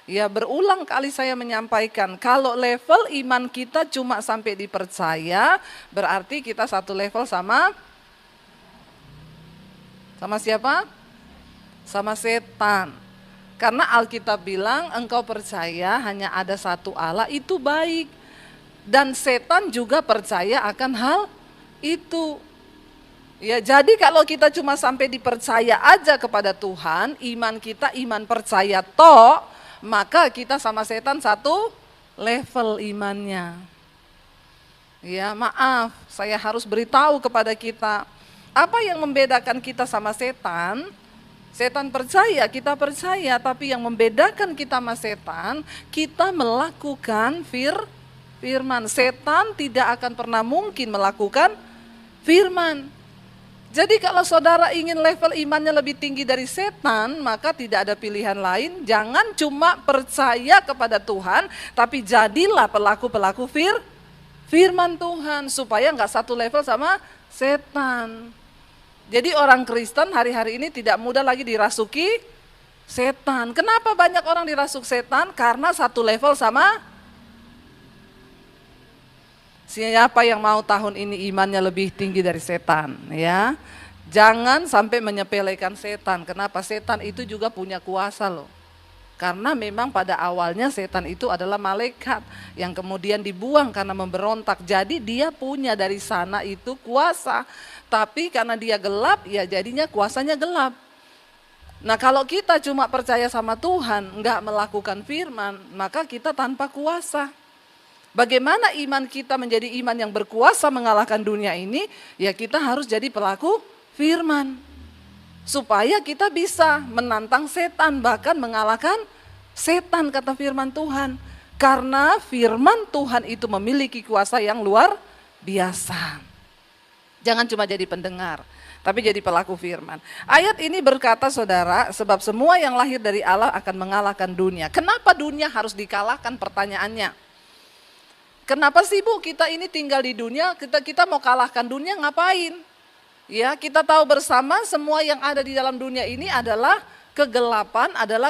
Ya, berulang kali saya menyampaikan, kalau level iman kita cuma sampai dipercaya, berarti kita satu level sama siapa? Sama setan. Karena Alkitab bilang engkau percaya hanya ada satu Allah, itu baik. Dan setan juga percaya akan hal itu. Ya, jadi kalau kita cuma sampai dipercaya aja kepada Tuhan, iman kita iman percaya toh, maka kita sama setan satu level imannya. Ya, maaf, saya harus beritahu kepada kita, apa yang membedakan kita sama setan? Setan percaya, kita percaya, tapi yang membedakan kita sama setan, kita melakukan firman. Setan tidak akan pernah mungkin melakukan firman. Jadi kalau saudara ingin level imannya lebih tinggi dari setan, maka tidak ada pilihan lain. Jangan cuma percaya kepada Tuhan, tapi jadilah pelaku-pelaku firman Tuhan, supaya nggak satu level sama setan. Jadi orang Kristen hari-hari ini tidak mudah lagi dirasuki setan. Kenapa banyak orang dirasuk setan? Karena satu level sama. Siapa yang mau tahun ini imannya lebih tinggi dari setan, ya? Jangan sampai menyepelekan setan. Kenapa? Setan itu juga punya kuasa loh. Karena memang pada awalnya setan itu adalah malaikat yang kemudian dibuang karena memberontak. Jadi dia punya dari sana itu kuasa. Tapi karena dia gelap, ya jadinya kuasanya gelap. Nah, kalau kita cuma percaya sama Tuhan, enggak melakukan firman, maka kita tanpa kuasa. Bagaimana iman kita menjadi iman yang berkuasa mengalahkan dunia ini? Ya kita harus jadi pelaku firman. Supaya kita bisa menantang setan, bahkan mengalahkan setan, kata firman Tuhan. Karena firman Tuhan itu memiliki kuasa yang luar biasa. Jangan cuma jadi pendengar, tapi jadi pelaku firman. Ayat ini berkata saudara, sebab semua yang lahir dari Allah akan mengalahkan dunia. Kenapa dunia harus dikalahkan, pertanyaannya? Kenapa sih Bu kita ini tinggal di dunia, kita mau kalahkan dunia ngapain? Ya, kita tahu bersama semua yang ada di dalam dunia ini adalah kegelapan, adalah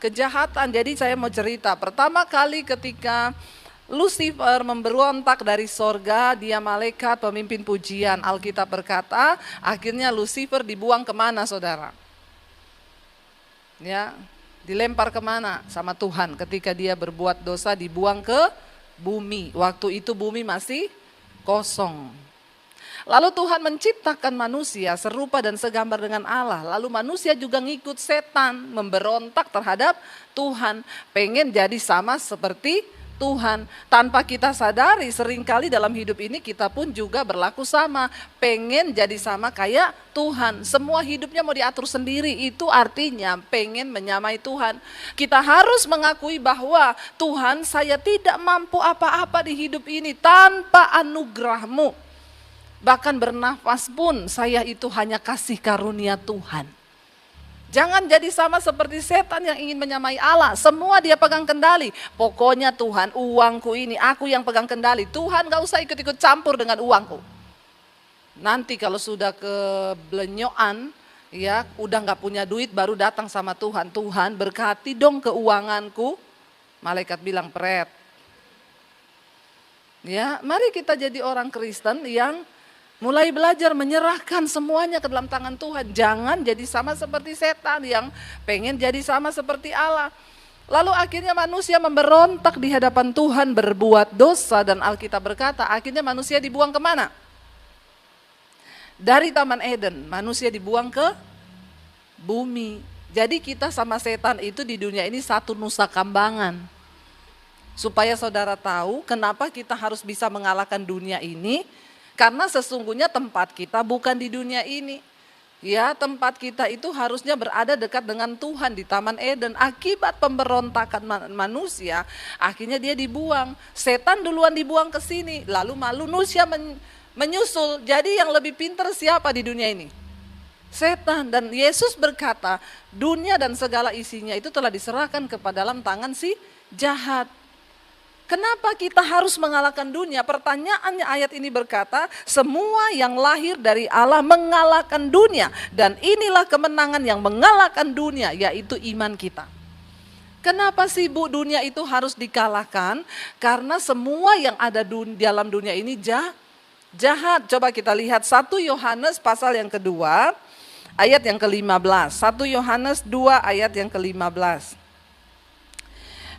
kejahatan. Jadi saya mau cerita, pertama kali ketika Lucifer memberontak dari sorga, dia malaikat pemimpin pujian. Alkitab berkata, akhirnya Lucifer dibuang kemana saudara? Ya, dilempar kemana? Sama Tuhan. Ketika dia berbuat dosa dibuang ke bumi. Waktu itu bumi masih kosong. Lalu Tuhan menciptakan manusia serupa dan segambar dengan Allah. Lalu manusia juga ngikut setan, memberontak terhadap Tuhan. Pengen jadi sama seperti Tuhan. Tanpa kita sadari seringkali dalam hidup ini kita pun juga berlaku sama. Pengen jadi sama kayak Tuhan. Semua hidupnya mau diatur sendiri. Itu artinya pengen menyamai Tuhan. Kita harus mengakui bahwa Tuhan, saya tidak mampu apa-apa di hidup ini tanpa anugerah-Mu. Bahkan bernafas pun saya itu hanya kasih karunia Tuhan. Jangan jadi sama seperti setan yang ingin menyamai Allah. Semua dia pegang kendali. Pokoknya Tuhan, uangku ini aku yang pegang kendali. Tuhan gak usah ikut-ikut campur dengan uangku. Nanti kalau sudah kebelenyoan, ya udah gak punya duit, baru datang sama Tuhan. Tuhan berkati dong keuanganku. Malaikat bilang pret. Ya, mari kita jadi orang Kristen yang mulai belajar menyerahkan semuanya ke dalam tangan Tuhan. Jangan jadi sama seperti setan yang pengen jadi sama seperti Allah. Lalu akhirnya manusia memberontak di hadapan Tuhan, berbuat dosa, dan Alkitab berkata akhirnya manusia dibuang kemana? Dari Taman Eden, manusia dibuang ke bumi. Jadi kita sama setan itu di dunia ini satu nusa kambangan. Supaya saudara tahu kenapa kita harus bisa mengalahkan dunia ini. Karena sesungguhnya tempat kita bukan di dunia ini. Ya, tempat kita itu harusnya berada dekat dengan Tuhan di Taman Eden. Akibat pemberontakan manusia, akhirnya dia dibuang. Setan duluan dibuang ke sini, lalu manusia menyusul. Jadi yang lebih pintar siapa di dunia ini? Setan. Dan Yesus berkata, dunia dan segala isinya itu telah diserahkan kepada dalam tangan si jahat. Kenapa kita harus mengalahkan dunia? Pertanyaannya ayat ini berkata, semua yang lahir dari Allah mengalahkan dunia. Dan inilah kemenangan yang mengalahkan dunia, yaitu iman kita. Kenapa sih Bu dunia itu harus dikalahkan? Karena semua yang ada dalam dunia ini jahat. Coba kita lihat 1 Yohanes pasal yang kedua, ayat yang ke-15. 1 Yohanes 2 ayat yang ke-15.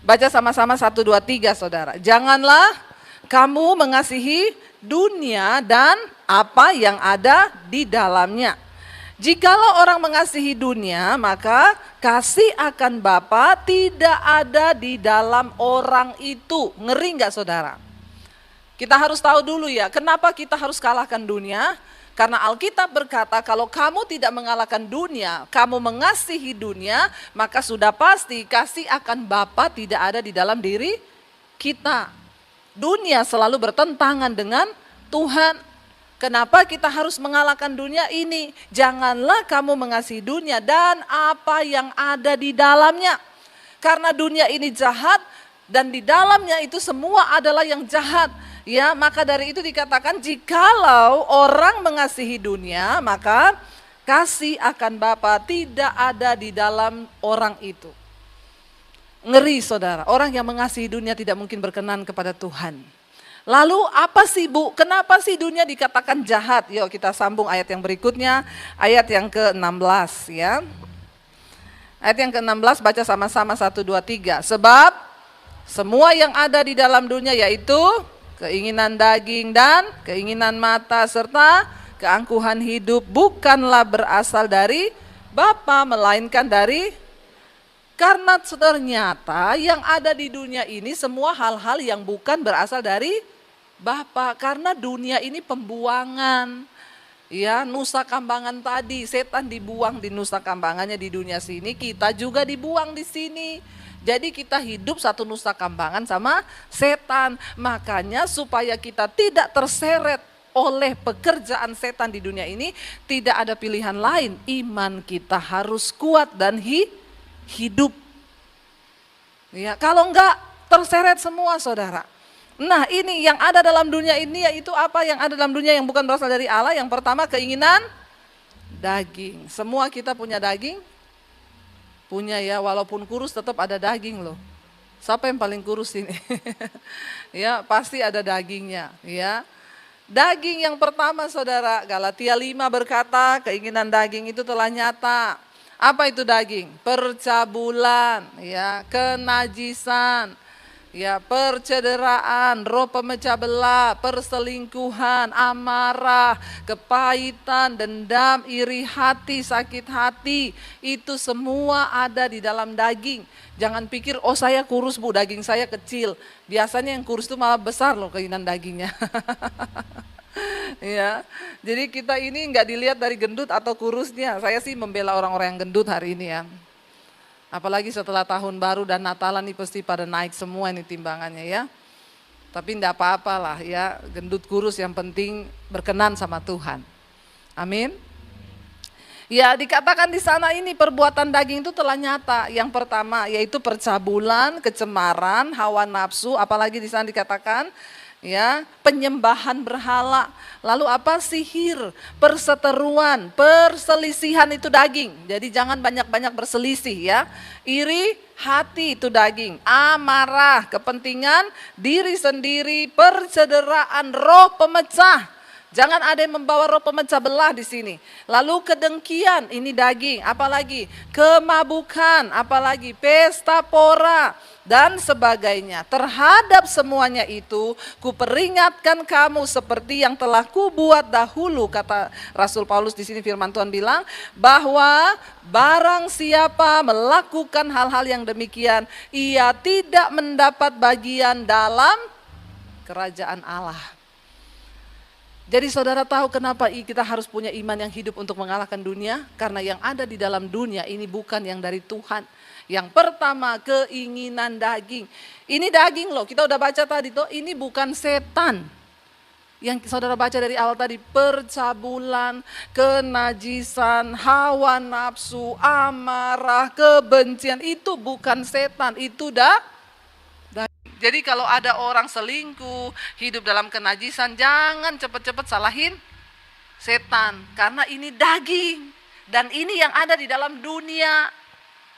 Baca sama-sama 1, 2, 3 saudara. Janganlah kamu mengasihi dunia dan apa yang ada di dalamnya. Jikalau orang mengasihi dunia, maka kasih akan Bapa tidak ada di dalam orang itu. Ngeri nggak saudara? Kita harus tahu dulu ya, kenapa kita harus kalahkan dunia? Karena Alkitab berkata kalau kamu tidak mengalahkan dunia, kamu mengasihi dunia, maka sudah pasti kasih akan Bapa tidak ada di dalam diri kita. Dunia selalu bertentangan dengan Tuhan. Kenapa kita harus mengalahkan dunia ini? Janganlah kamu mengasihi dunia dan apa yang ada di dalamnya. Karena dunia ini jahat dan di dalamnya itu semua adalah yang jahat. Ya, maka dari itu dikatakan jikalau orang mengasihi dunia, maka kasih akan Bapa tidak ada di dalam orang itu. Ngeri saudara, orang yang mengasihi dunia tidak mungkin berkenan kepada Tuhan. Lalu apa sih Bu, kenapa sih dunia dikatakan jahat? Yuk kita sambung ayat yang berikutnya, ayat yang ke-16 ya. Ayat yang ke-16 baca sama-sama 1, 2, 3. Sebab semua yang ada di dalam dunia yaitu keinginan daging dan keinginan mata serta keangkuhan hidup bukanlah berasal dari Bapa melainkan dari, karena ternyata yang ada di dunia ini semua hal-hal yang bukan berasal dari Bapa, karena dunia ini pembuangan. Ya, nusa kambangan tadi, setan dibuang di nusa kambangannya di dunia sini, kita juga dibuang di sini. Jadi kita hidup satu nusa kambangan sama setan. Makanya supaya kita tidak terseret oleh pekerjaan setan di dunia ini, tidak ada pilihan lain. Iman kita harus kuat dan hidup. Ya, kalau enggak terseret semua saudara. Nah ini yang ada dalam dunia ini yaitu apa yang ada dalam dunia yang bukan berasal dari Allah. Yang pertama keinginan daging. Semua kita punya daging. Punya ya, walaupun kurus tetap ada daging loh. Siapa yang paling kurus ini? Ya, pasti ada dagingnya, ya. Daging yang pertama saudara, Galatia 5 berkata, keinginan daging itu telah nyata. Apa itu daging? Percabulan, ya, kenajisan, ya, percederaan, roh pemecah belah, perselingkuhan, amarah, kepahitan, dendam, iri hati, sakit hati, itu semua ada di dalam daging. Jangan pikir, oh saya kurus Bu, daging saya kecil. Biasanya yang kurus itu malah besar loh keinginan dagingnya. Ya, jadi kita ini nggak dilihat dari gendut atau kurusnya. Saya sih membela orang-orang yang gendut hari ini ya. Apalagi setelah tahun baru dan Natalan ini pasti pada naik semua ini timbangannya ya. Tapi enggak apa-apalah ya, gendut kurus yang penting berkenan sama Tuhan. Amin. Ya dikatakan di sana ini perbuatan daging itu telah nyata. Yang pertama yaitu percabulan, kecemaran, hawa nafsu, apalagi di sana dikatakan ya, penyembahan berhala, lalu apa, sihir, perseteruan, perselisihan itu daging. Jadi jangan banyak-banyak berselisih ya. Iri hati itu daging, amarah, kepentingan diri sendiri, percederaan, roh pemecah. Jangan ada yang membawa roh pemecah belah di sini. Lalu kedengkian, ini daging, apalagi kemabukan, apalagi pesta pora dan sebagainya. Terhadap semuanya itu, kuperingatkan kamu seperti yang telah kubuat dahulu, kata Rasul Paulus di sini. Firman Tuhan bilang bahwa barang siapa melakukan hal-hal yang demikian, ia tidak mendapat bagian dalam kerajaan Allah. Jadi saudara tahu kenapa kita harus punya iman yang hidup untuk mengalahkan dunia? Karena yang ada di dalam dunia ini bukan yang dari Tuhan. Yang pertama keinginan daging. Ini daging loh, kita udah baca tadi tuh, ini bukan setan. Yang saudara baca dari awal tadi, percabulan, kenajisan, hawa nafsu, amarah, kebencian, itu bukan setan, itu Jadi kalau ada orang selingkuh, hidup dalam kenajisan, jangan cepat-cepat salahin setan. Karena ini daging. Dan ini yang ada di dalam dunia.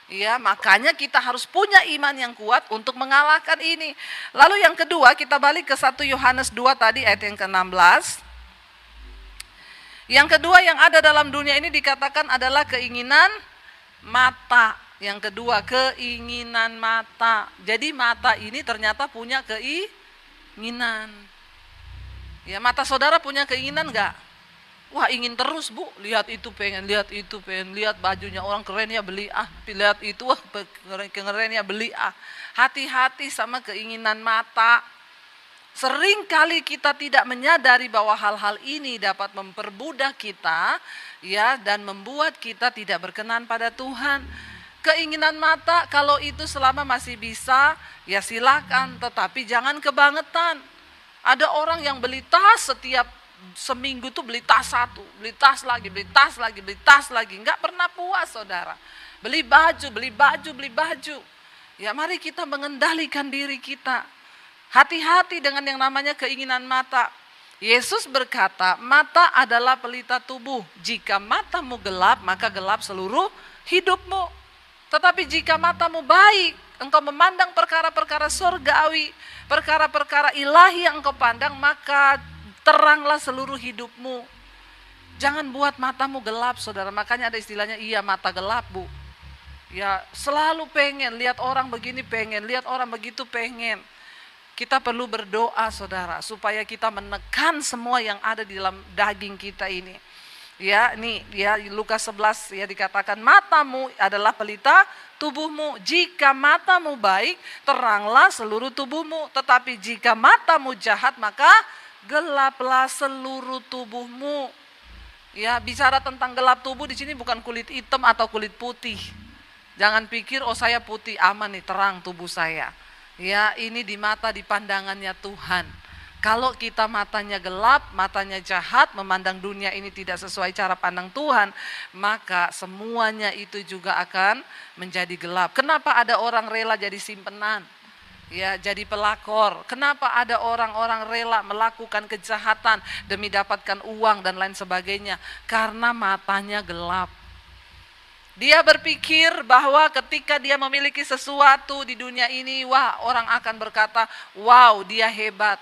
Ya, makanya kita harus punya iman yang kuat untuk mengalahkan ini. Lalu yang kedua, kita balik ke 1 Yohanes 2 tadi ayat yang ke-16. Yang kedua yang ada dalam dunia ini dikatakan adalah keinginan mata. Yang kedua, keinginan mata. Jadi mata ini ternyata punya keinginan. Ya, mata saudara punya keinginan enggak? Wah, ingin terus, Bu, lihat itu pengen, lihat bajunya orang keren ya beli, lihat itu, wah keren ya beli. Hati-hati sama keinginan mata. Sering kali kita tidak menyadari bahwa hal-hal ini dapat memperbudak kita, ya, dan membuat kita tidak berkenan pada Tuhan. Keinginan mata kalau itu selama masih bisa, ya silakan, tetapi jangan kebangetan. Ada orang yang beli tas setiap seminggu tuh beli tas satu, beli tas lagi, nggak pernah puas saudara. Beli baju. Ya, mari kita mengendalikan diri kita. Hati-hati dengan yang namanya keinginan mata. Yesus berkata, mata adalah pelita tubuh. Jika matamu gelap, maka gelap seluruh hidupmu. Tetapi jika matamu baik, engkau memandang perkara-perkara surgawi, perkara-perkara ilahi yang engkau pandang, maka teranglah seluruh hidupmu. Jangan buat matamu gelap, saudara. Makanya ada istilahnya, iya mata gelap, Bu. Ya, selalu pengen, lihat orang begini pengen, lihat orang begitu pengen. Kita perlu berdoa, saudara, supaya kita menekan semua yang ada di dalam daging kita ini. Ya, ini ya Lukas 11 ya dikatakan, matamu adalah pelita tubuhmu. Jika matamu baik, teranglah seluruh tubuhmu. Tetapi jika matamu jahat, maka gelaplah seluruh tubuhmu. Ya, bicara tentang gelap tubuh di sini bukan kulit hitam atau kulit putih. Jangan pikir, oh saya putih aman nih, terang tubuh saya. Ya, ini di mata, di pandangannya Tuhan. Kalau kita matanya gelap, matanya jahat, memandang dunia ini tidak sesuai cara pandang Tuhan, maka semuanya itu juga akan menjadi gelap. Kenapa ada orang rela jadi simpenan? Ya, jadi pelakor. Kenapa ada orang-orang rela melakukan kejahatan demi dapatkan uang dan lain sebagainya? Karena matanya gelap. Dia berpikir bahwa ketika dia memiliki sesuatu di dunia ini, wah, orang akan berkata, wow, dia hebat.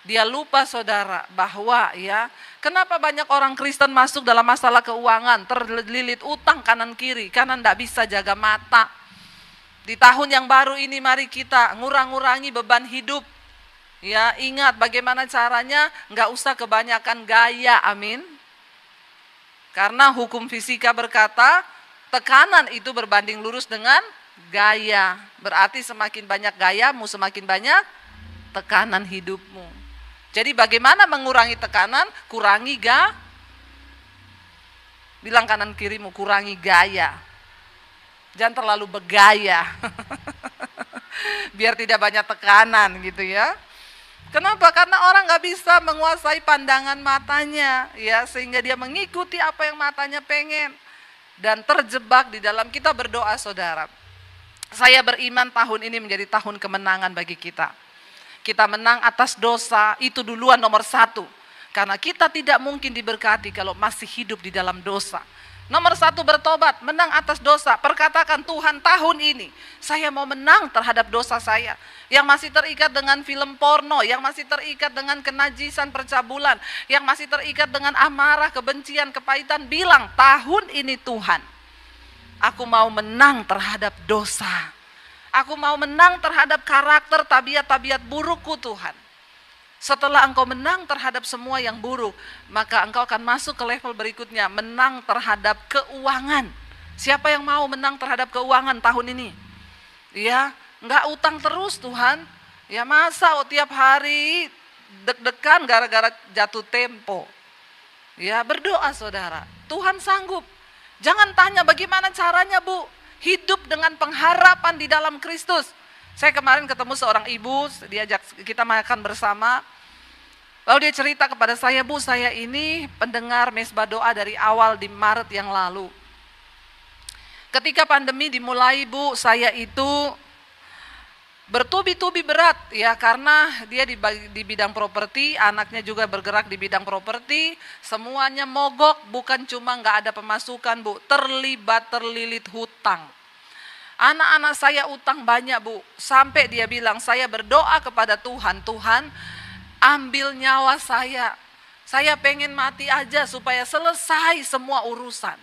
Dia lupa, saudara, bahwa ya, kenapa banyak orang Kristen masuk dalam masalah keuangan, terlilit utang kanan kiri, karena tidak bisa jaga mata. Di tahun yang baru ini mari kita ngurang-ngurangi beban hidup. Ya, ingat bagaimana caranya, nggak usah kebanyakan gaya, amin. Karena hukum fisika berkata, tekanan itu berbanding lurus dengan gaya. Berarti semakin banyak gayamu, semakin banyak tekanan hidupmu. Jadi bagaimana mengurangi tekanan? Kurangi bilang kanan kirimu, kurangi gaya. Jangan terlalu bergaya. Biar tidak banyak tekanan gitu ya. Kenapa? Karena orang gak bisa menguasai pandangan matanya, ya, sehingga dia mengikuti apa yang matanya pengen. Dan terjebak di dalam. Kita berdoa, saudara. Saya beriman tahun ini menjadi tahun kemenangan bagi kita. Kita menang atas dosa, itu duluan nomor 1. Karena kita tidak mungkin diberkati kalau masih hidup di dalam dosa. Nomor 1 bertobat, menang atas dosa. Perkatakan, Tuhan, tahun ini saya mau menang terhadap dosa saya. Yang masih terikat dengan film porno, yang masih terikat dengan kenajisan percabulan, yang masih terikat dengan amarah, kebencian, kepahitan. Bilang, tahun ini Tuhan, aku mau menang terhadap dosa. Aku mau menang terhadap karakter, tabiat-tabiat burukku, Tuhan. Setelah engkau menang terhadap semua yang buruk, maka engkau akan masuk ke level berikutnya, menang terhadap keuangan. Siapa yang mau menang terhadap keuangan tahun ini? Ya, enggak utang terus, Tuhan. Ya, masa tiap hari deg-degan gara-gara jatuh tempo. Ya, berdoa, saudara. Tuhan sanggup. Jangan tanya bagaimana caranya, Bu. Hidup dengan pengharapan di dalam Kristus. Saya kemarin ketemu seorang ibu, diajak kita makan bersama. Lalu dia cerita kepada saya, Bu, saya ini pendengar mesbah doa dari awal di Maret yang lalu. Ketika pandemi dimulai, Bu, saya itu bertubi-tubi berat, ya, karena dia di bidang properti, anaknya juga bergerak di bidang properti, semuanya mogok, bukan cuma nggak ada pemasukan, Bu, terlilit hutang. Anak-anak saya utang banyak, Bu. Sampai dia bilang, saya berdoa kepada Tuhan, Tuhan ambil nyawa saya. Saya pengen mati aja supaya selesai semua urusan.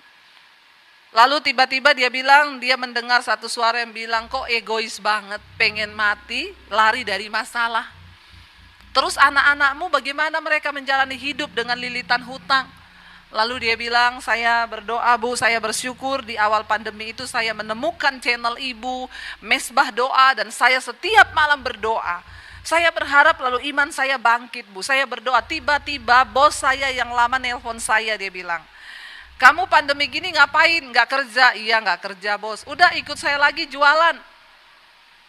Lalu tiba-tiba dia bilang, dia mendengar satu suara yang bilang, kok egois banget, pengen mati, lari dari masalah. Terus anak-anakmu bagaimana mereka menjalani hidup dengan lilitan hutang? Lalu dia bilang, saya berdoa, Bu, saya bersyukur di awal pandemi itu saya menemukan channel Ibu, Mesbah Doa, dan saya setiap malam berdoa. Saya berharap lalu iman saya bangkit, Bu. Saya berdoa, tiba-tiba bos saya yang lama nelpon saya, dia bilang, kamu pandemi gini ngapain? Nggak kerja? Iya nggak kerja, bos. Udah ikut saya lagi jualan.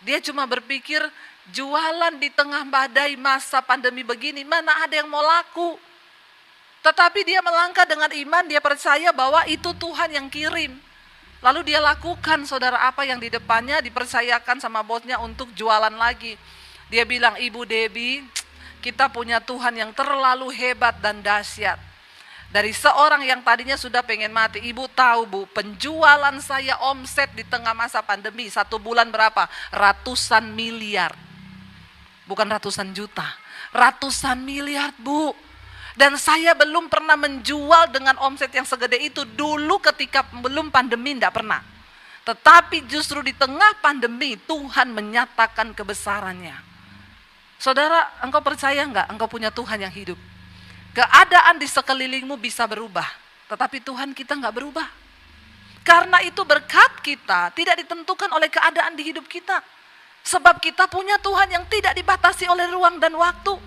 Dia cuma berpikir, jualan di tengah badai masa pandemi begini, mana ada yang mau laku. Tetapi dia melangkah dengan iman, dia percaya bahwa itu Tuhan yang kirim. Lalu dia lakukan, saudara, apa yang di depannya dipercayakan sama bosnya untuk jualan lagi. Dia bilang, Ibu Debbie, kita punya Tuhan yang terlalu hebat dan dahsyat. Dari seorang yang tadinya sudah pengen mati, Ibu tahu, Bu, penjualan saya omset di tengah masa pandemi, 1 bulan berapa? Ratusan miliar. Bukan ratusan juta, ratusan miliar, Bu. Dan saya belum pernah menjual dengan omset yang segede itu dulu ketika belum pandemi, enggak pernah. Tetapi justru di tengah pandemi Tuhan menyatakan kebesarannya. Saudara, engkau percaya enggak engkau punya Tuhan yang hidup? Keadaan di sekelilingmu bisa berubah, tetapi Tuhan kita enggak berubah. Karena itu berkat kita tidak ditentukan oleh keadaan di hidup kita. Sebab kita punya Tuhan yang tidak dibatasi oleh ruang dan waktu.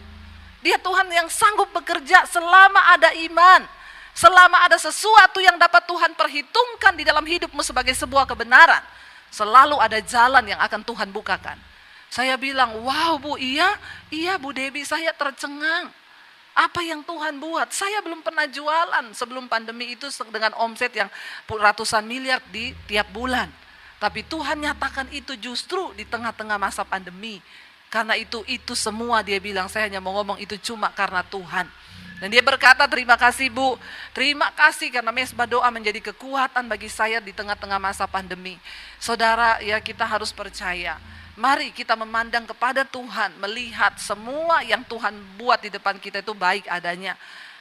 Dia Tuhan yang sanggup bekerja selama ada iman. Selama ada sesuatu yang dapat Tuhan perhitungkan di dalam hidupmu sebagai sebuah kebenaran. Selalu ada jalan yang akan Tuhan bukakan. Saya bilang, wow, Bu, iya Bu Debbie, saya tercengang. Apa yang Tuhan buat? Saya belum pernah jualan sebelum pandemi itu dengan omset yang ratusan miliar di tiap bulan. Tapi Tuhan nyatakan itu justru di tengah-tengah masa pandemi. Karena itu semua dia bilang, saya hanya mau ngomong itu cuma karena Tuhan. Dan dia berkata, terima kasih, Bu. Terima kasih karena Mesbah Doa menjadi kekuatan bagi saya di tengah-tengah masa pandemi. Saudara, ya kita harus percaya. Mari kita memandang kepada Tuhan, melihat semua yang Tuhan buat di depan kita itu baik adanya.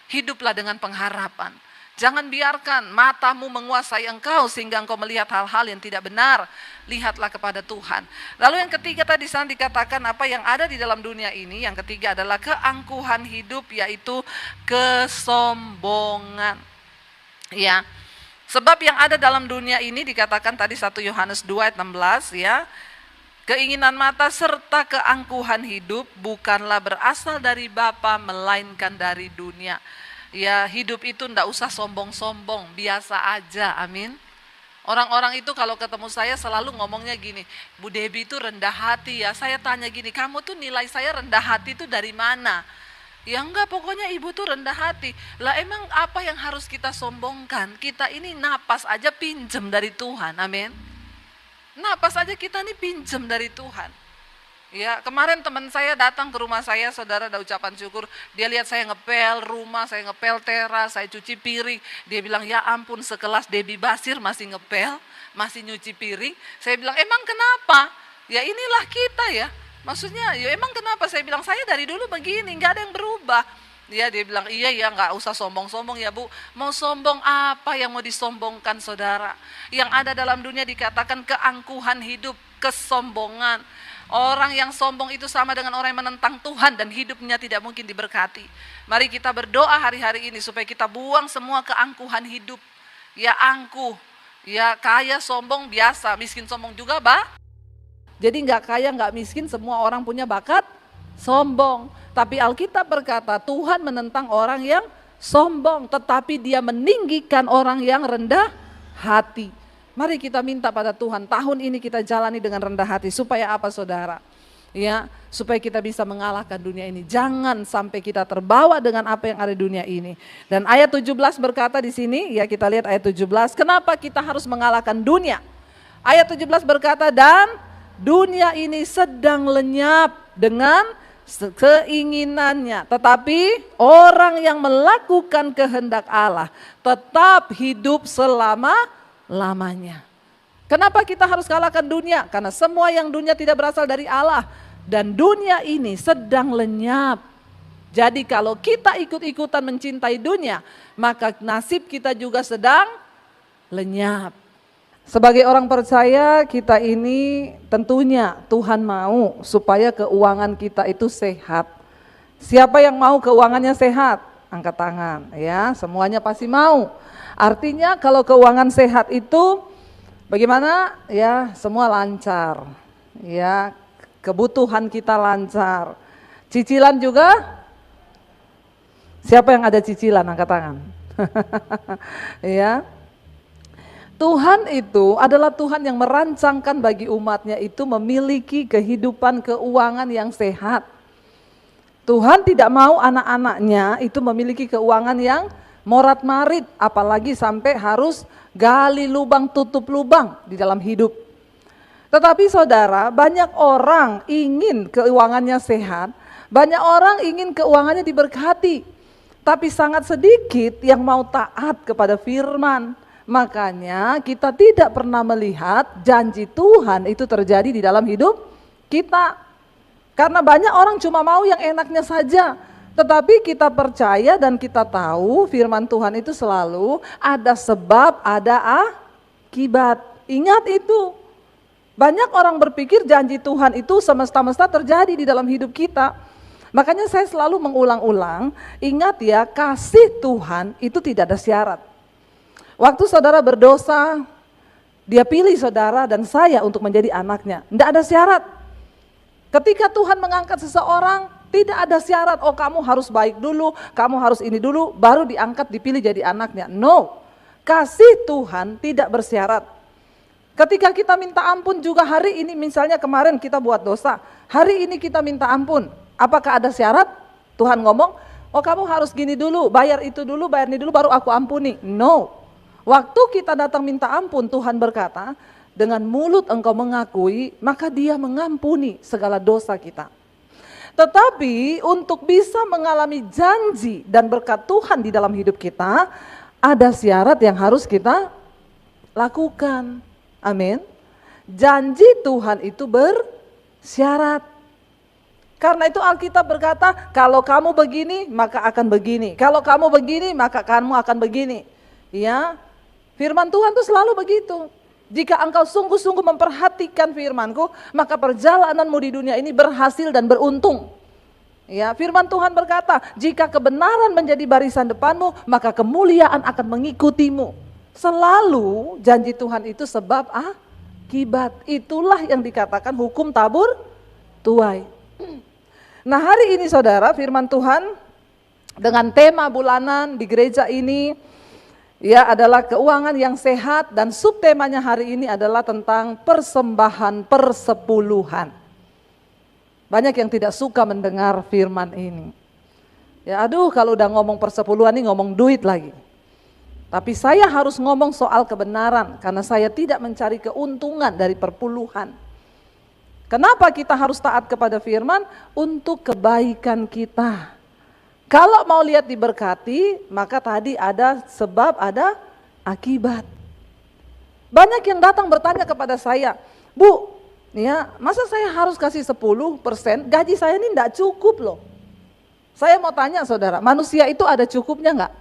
Hiduplah dengan pengharapan. Jangan biarkan matamu menguasai engkau sehingga engkau melihat hal-hal yang tidak benar. Lihatlah kepada Tuhan. Lalu yang ketiga tadi sana dikatakan apa yang ada di dalam dunia ini. Yang ketiga adalah keangkuhan hidup, yaitu kesombongan. Ya. Sebab yang ada dalam dunia ini dikatakan tadi 1 Yohanes 2 ayat 16 ya. Keinginan mata serta keangkuhan hidup bukanlah berasal dari Bapa melainkan dari dunia. Ya, hidup itu ndak usah sombong-sombong, biasa aja, amin. Orang-orang itu kalau ketemu saya selalu ngomongnya gini, Bu Debbie itu rendah hati ya. Saya tanya gini, kamu tuh nilai saya rendah hati itu dari mana? Ya enggak, pokoknya ibu tuh rendah hati. Lah emang apa yang harus kita sombongkan? Kita ini napas aja pinjem dari Tuhan, amin. Napas aja kita nih pinjem dari Tuhan. Ya, kemarin teman saya datang ke rumah saya, saudara, ada ucapan syukur. Dia lihat saya ngepel rumah, saya ngepel teras, saya cuci piring. Dia bilang, ya ampun, sekelas Debbie Basir masih ngepel, masih nyuci piring. Saya bilang, emang kenapa? Ya inilah kita ya. Maksudnya, ya emang kenapa? Saya bilang, saya dari dulu begini, nggak ada yang berubah. Dia bilang, iya ya, nggak usah sombong-sombong ya, Bu. Mau sombong apa yang mau disombongkan, saudara? Yang ada dalam dunia dikatakan keangkuhan hidup, kesombongan. Orang yang sombong itu sama dengan orang yang menentang Tuhan dan hidupnya tidak mungkin diberkati. Mari kita berdoa hari-hari ini supaya kita buang semua keangkuhan hidup. Ya angkuh, ya kaya sombong biasa, miskin sombong juga, Jadi nggak kaya nggak miskin, semua orang punya bakat sombong. Tapi Alkitab berkata Tuhan menentang orang yang sombong, tetapi dia meninggikan orang yang rendah hati. Mari kita minta pada Tuhan, tahun ini kita jalani dengan rendah hati. Supaya apa, saudara? Ya, supaya kita bisa mengalahkan dunia ini. Jangan sampai kita terbawa dengan apa yang ada di dunia ini. Dan ayat 17 berkata di sini, ya kita lihat ayat 17, kenapa kita harus mengalahkan dunia? Ayat 17 berkata, dan dunia ini sedang lenyap dengan keinginannya, tetapi orang yang melakukan kehendak Allah tetap hidup selama-lamanya. Kenapa kita harus kalahkan dunia? Karena semua yang dunia tidak berasal dari Allah. Dan dunia ini sedang lenyap. Jadi kalau kita ikut-ikutan mencintai dunia, maka nasib kita juga sedang lenyap. Sebagai orang percaya, kita ini tentunya Tuhan mau supaya keuangan kita itu sehat. Siapa yang mau keuangannya sehat? Angkat tangan ya, semuanya pasti mau. Artinya kalau keuangan sehat itu bagaimana? Ya, semua lancar. Ya, kebutuhan kita lancar. Cicilan juga? Siapa yang ada cicilan? Angkat tangan. Ya. Tuhan itu adalah Tuhan yang merancangkan bagi umatnya itu memiliki kehidupan keuangan yang sehat. Tuhan tidak mau anak-anaknya itu memiliki keuangan yang morat-marit, apalagi sampai harus gali lubang tutup lubang di dalam hidup. Tetapi saudara, banyak orang ingin keuangannya sehat, banyak orang ingin keuangannya diberkati, tapi sangat sedikit yang mau taat kepada firman. Makanya kita tidak pernah melihat janji Tuhan itu terjadi di dalam hidup kita. Karena banyak orang cuma mau yang enaknya saja. Tetapi kita percaya dan kita tahu firman Tuhan itu selalu ada sebab, ada akibat. Ingat itu. Banyak orang berpikir janji Tuhan itu semesta-mesta terjadi di dalam hidup kita. Makanya saya selalu mengulang-ulang, ingat ya, kasih Tuhan itu tidak ada syarat. Waktu saudara berdosa, dia pilih saudara dan saya untuk menjadi anaknya. Tidak ada syarat. Ketika Tuhan mengangkat seseorang, tidak ada syarat, oh kamu harus baik dulu, kamu harus ini dulu, baru diangkat dipilih jadi anaknya. No, kasih Tuhan tidak bersyarat. Ketika kita minta ampun juga hari ini, misalnya kemarin kita buat dosa, hari ini kita minta ampun. Apakah ada syarat? Tuhan ngomong, oh kamu harus gini dulu, bayar itu dulu, bayar ini dulu, baru aku ampuni. No. Waktu kita datang minta ampun, Tuhan berkata, dengan mulut engkau mengakui, maka dia mengampuni segala dosa kita. Tetapi untuk bisa mengalami janji dan berkat Tuhan di dalam hidup kita, ada syarat yang harus kita lakukan. Amin. Janji Tuhan itu bersyarat. Karena itu Alkitab berkata, kalau kamu begini, maka akan begini. Kalau kamu begini, maka kamu akan begini. Ya, firman Tuhan itu selalu begitu. Jika engkau sungguh-sungguh memperhatikan firman-Ku, maka perjalananmu di dunia ini berhasil dan beruntung. Ya, firman Tuhan berkata, jika kebenaran menjadi barisan depanmu, maka kemuliaan akan mengikutimu. Selalu janji Tuhan itu sebab akibat. Itulah yang dikatakan hukum tabur tuai. Nah, hari ini saudara, firman Tuhan dengan tema bulanan di gereja ini ya adalah keuangan yang sehat, dan subtemanya hari ini adalah tentang persembahan persepuluhan. Banyak yang tidak suka mendengar firman ini. Ya aduh, kalau udah ngomong persepuluhan ini ngomong duit lagi. Tapi saya harus ngomong soal kebenaran karena saya tidak mencari keuntungan dari perpuluhan. Kenapa kita harus taat kepada firman? Untuk kebaikan kita. Kalau mau lihat diberkati, maka tadi ada sebab, ada akibat. Banyak yang datang bertanya kepada saya, Bu, ya, masa saya harus kasih 10%? Gaji saya ini enggak cukup loh. Saya mau tanya saudara, manusia itu ada cukupnya enggak?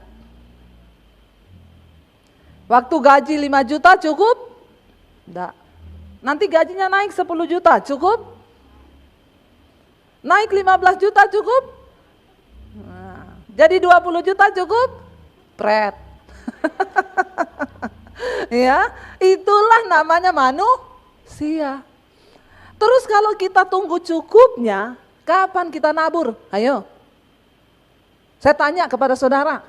Waktu gaji 5 juta cukup? Enggak. Nanti gajinya naik 10 juta, cukup? Naik 15 juta cukup? Nah, jadi 20 juta cukup? Pret. Ya, itulah namanya manusia. Terus kalau kita tunggu cukupnya, kapan kita nabur? Ayo. Saya tanya kepada saudara.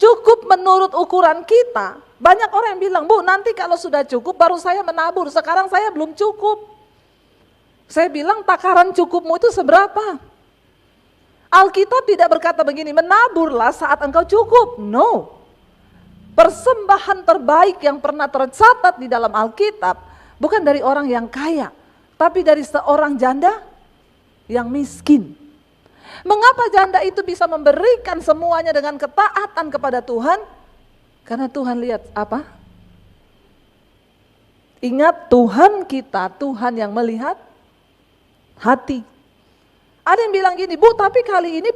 Cukup menurut ukuran kita. Banyak orang yang bilang, Bu, nanti kalau sudah cukup baru saya menabur. Sekarang saya belum cukup. Saya bilang, takaran cukupmu itu seberapa? Alkitab tidak berkata begini, menaburlah saat engkau cukup. No. Persembahan terbaik yang pernah tercatat di dalam Alkitab bukan dari orang yang kaya, tapi dari seorang janda yang miskin. Mengapa janda itu bisa memberikan semuanya dengan ketaatan kepada Tuhan? Karena Tuhan lihat apa? Ingat, Tuhan kita, Tuhan yang melihat hati. Ada yang bilang gini, Bu, tapi kali ini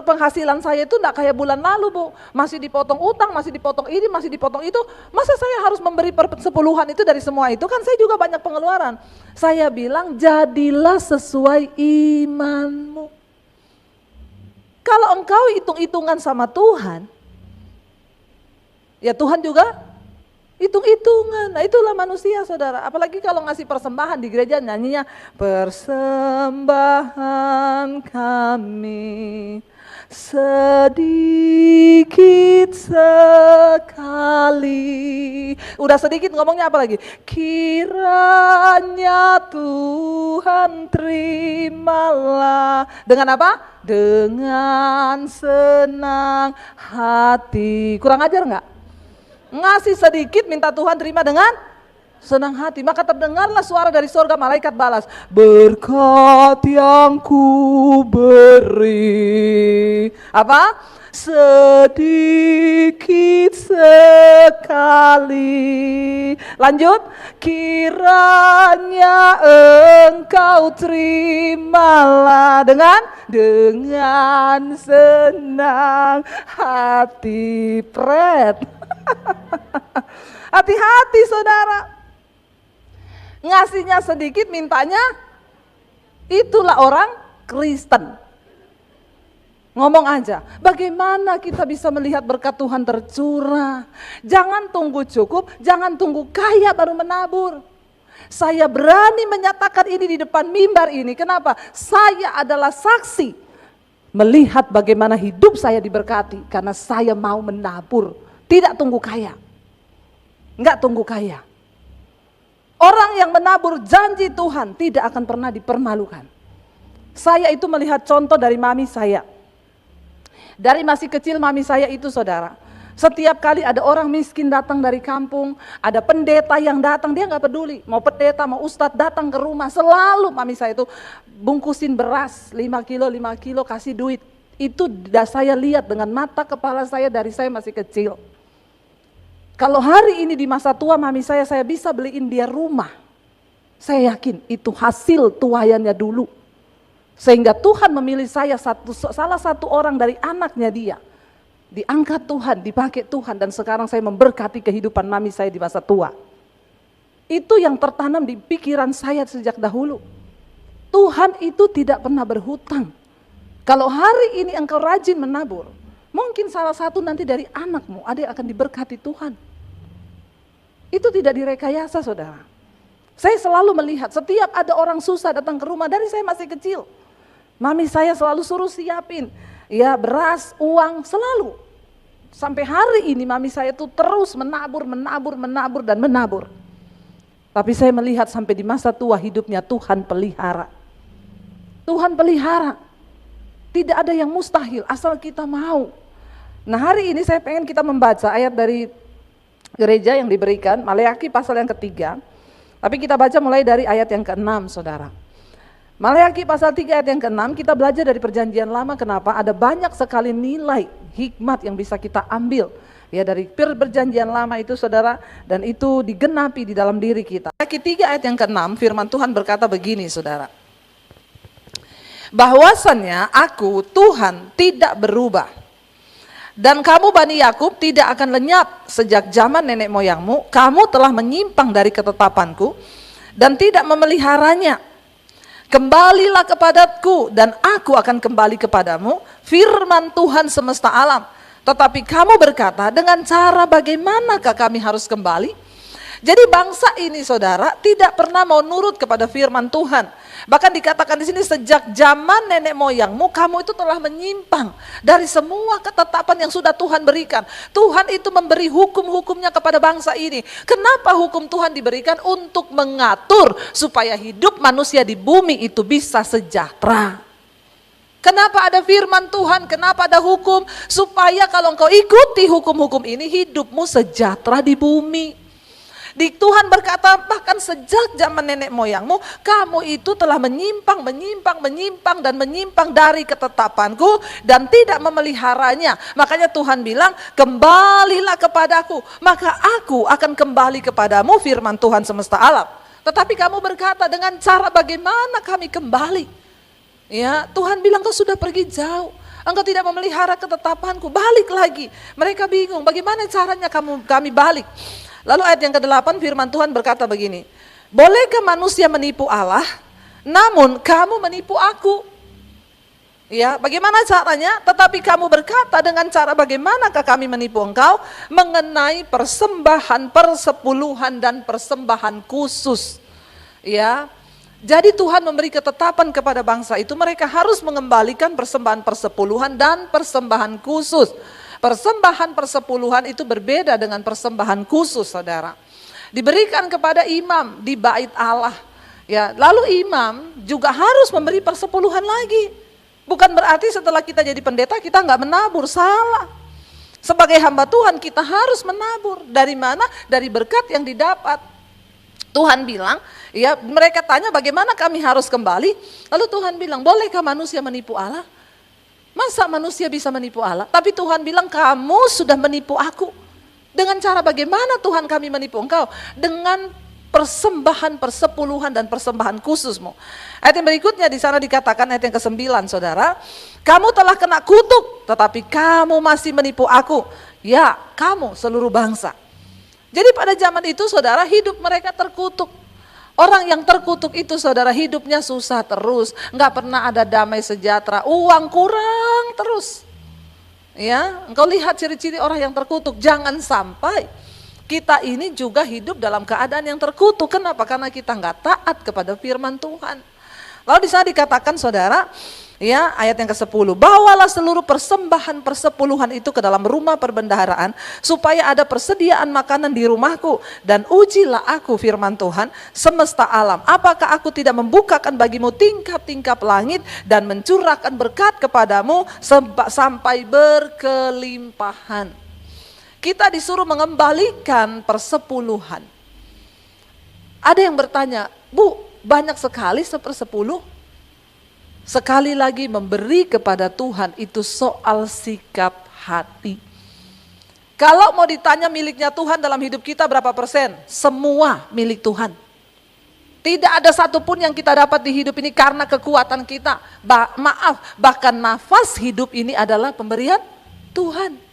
penghasilan saya itu enggak kayak bulan lalu, Bu. Masih dipotong utang, masih dipotong ini, masih dipotong itu. Masa saya harus memberi persepuluhan itu dari semua itu? Kan saya juga banyak pengeluaran. Saya bilang, jadilah sesuai imanmu. Kalau engkau hitung-hitungan sama Tuhan, ya Tuhan juga hitung-hitungan. Nah, itulah manusia, saudara. Apalagi kalau ngasih persembahan di gereja, nyanyinya persembahan kami sedikit sekali. Udah sedikit ngomongnya apa lagi? Kiranya Tuhan terimalah. Dengan apa? Dengan senang hati. Kurang ajar enggak? Ngasih sedikit minta Tuhan terima dengan senang hati. Maka terdengarlah suara dari surga, malaikat balas, berkat yang ku beri. Apa? Sedikit sekali. Lanjut. Kiranya engkau terimalah dengan senang hati. Pret. Hati-hati, saudara. Ngasihnya sedikit, mintanya, itulah orang Kristen. Ngomong aja, bagaimana kita bisa melihat berkat Tuhan tercurah? Jangan tunggu cukup, jangan tunggu kaya baru menabur. Saya berani menyatakan ini di depan mimbar ini. Kenapa? Saya adalah saksi melihat bagaimana hidup saya diberkati karena saya mau menabur. Tidak tunggu kaya. Enggak tunggu kaya. Orang yang menabur janji Tuhan tidak akan pernah dipermalukan. Saya itu melihat contoh dari mami saya. Dari masih kecil mami saya itu, saudara. Setiap kali ada orang miskin datang dari kampung, ada pendeta yang datang, dia enggak peduli. Mau pendeta, mau ustadz datang ke rumah, selalu mami saya itu bungkusin beras 5 kilo kasih duit. Itu saya lihat dengan mata kepala saya dari saya masih kecil. Kalau hari ini di masa tua mami saya bisa beliin dia rumah. Saya yakin itu hasil tuayannya dulu. Sehingga Tuhan memilih saya salah satu orang dari anaknya dia. Diangkat Tuhan, dipakai Tuhan, dan sekarang saya memberkati kehidupan mami saya di masa tua. Itu yang tertanam di pikiran saya sejak dahulu. Tuhan itu tidak pernah berhutang. Kalau hari ini engkau rajin menabur, mungkin salah satu nanti dari anakmu ada yang akan diberkati Tuhan. Itu tidak direkayasa, saudara. Saya selalu melihat setiap ada orang susah datang ke rumah dari saya masih kecil. Mami saya selalu suruh siapin, ya beras, uang, selalu. Sampai hari ini mami saya itu terus menabur. Tapi saya melihat sampai di masa tua hidupnya Tuhan pelihara. Tuhan pelihara. Tidak ada yang mustahil asal kita mau. Nah, hari ini saya pengen kita membaca ayat dari gereja yang diberikan, Maleakhi pasal yang ketiga. Tapi kita baca mulai dari ayat yang ke-6, saudara. Maleakhi pasal 3 ayat yang ke-6, kita belajar dari perjanjian lama. Kenapa? Ada banyak sekali nilai hikmat yang bisa kita ambil ya dari perjanjian lama itu, saudara, dan itu digenapi di dalam diri kita. Maleakhi 3 ayat yang ke-6, firman Tuhan berkata begini, saudara. Bahwasannya aku Tuhan tidak berubah. Dan kamu Bani Yakub tidak akan lenyap sejak zaman nenek moyangmu. Kamu telah menyimpang dari ketetapanku dan tidak memeliharanya. Kembalilah kepadaku dan aku akan kembali kepadamu, firman Tuhan semesta alam. Tetapi kamu berkata, dengan cara bagaimanakah kami harus kembali? Jadi bangsa ini, saudara, tidak pernah mau nurut kepada firman Tuhan. Bahkan dikatakan di sini, sejak zaman nenek moyangmu kamu itu telah menyimpang dari semua ketetapan yang sudah Tuhan berikan. Tuhan itu memberi hukum-hukumnya kepada bangsa ini. Kenapa hukum Tuhan diberikan? Untuk mengatur supaya hidup manusia di bumi itu bisa sejahtera. Kenapa ada firman Tuhan? Kenapa ada hukum? Supaya kalau engkau ikuti hukum-hukum ini, hidupmu sejahtera di bumi. Tuhan berkata bahkan sejak zaman nenek moyangmu, kamu itu telah menyimpang dari ketetapanku dan tidak memeliharanya. Makanya Tuhan bilang, kembalilah kepadaku, maka aku akan kembali kepadamu, firman Tuhan semesta alam. Tetapi kamu berkata, dengan cara bagaimana kami kembali? Ya, Tuhan bilang, kau sudah pergi jauh. Engkau tidak memelihara ketetapanku, balik lagi. Mereka bingung, bagaimana caranya kami balik? Lalu ayat yang ke-8 firman Tuhan berkata begini, bolehkah manusia menipu Allah, namun kamu menipu aku? Ya, bagaimana caranya? Tetapi kamu berkata, dengan cara bagaimanakah kami menipu engkau? Mengenai persembahan, persepuluhan dan persembahan khusus. Ya, jadi Tuhan memberi ketetapan kepada bangsa itu, mereka harus mengembalikan persembahan persepuluhan dan persembahan khusus. Persembahan persepuluhan itu berbeda dengan persembahan khusus, saudara. Diberikan kepada imam di bait Allah. Ya, lalu imam juga harus memberi persepuluhan lagi. Bukan berarti setelah kita jadi pendeta kita nggak menabur, salah. Sebagai hamba Tuhan kita harus menabur. Dari mana? Dari berkat yang didapat. Tuhan bilang, ya mereka tanya bagaimana kami harus kembali. Lalu Tuhan bilang, bolehkah manusia menipu Allah? Masa manusia bisa menipu Allah? Tapi Tuhan bilang, kamu sudah menipu aku. Dengan cara bagaimana Tuhan kami menipu engkau? Dengan persembahan persepuluhan dan persembahan khususmu. Ayat yang berikutnya di sana dikatakan, ayat yang ke-9, saudara, kamu telah kena kutuk, tetapi kamu masih menipu aku. Ya, kamu seluruh bangsa. Jadi pada zaman itu, saudara, hidup mereka terkutuk. Orang yang terkutuk itu, saudara, hidupnya susah terus, nggak pernah ada damai sejahtera, uang kurang terus. Ya, engkau lihat ciri-ciri orang yang terkutuk. Jangan sampai kita ini juga hidup dalam keadaan yang terkutuk. Kenapa? Karena kita nggak taat kepada firman Tuhan. Lalu di sana dikatakan, saudara, ya ayat yang ke-10, bawalah seluruh persembahan persepuluhan itu ke dalam rumah perbendaharaan, supaya ada persediaan makanan di rumahku, dan ujilah aku, firman Tuhan semesta alam, apakah aku tidak membukakan bagimu tingkap-tingkap langit dan mencurahkan berkat kepadamu sampai berkelimpahan. Kita disuruh mengembalikan persepuluhan. Ada yang bertanya, Bu, banyak sekali 1/10. Sekali lagi, memberi kepada Tuhan itu soal sikap hati. Kalau mau ditanya miliknya Tuhan dalam hidup kita berapa persen? Semua milik Tuhan. Tidak ada satupun yang kita dapat di hidup ini karena kekuatan kita. Bahkan nafas hidup ini adalah pemberian Tuhan.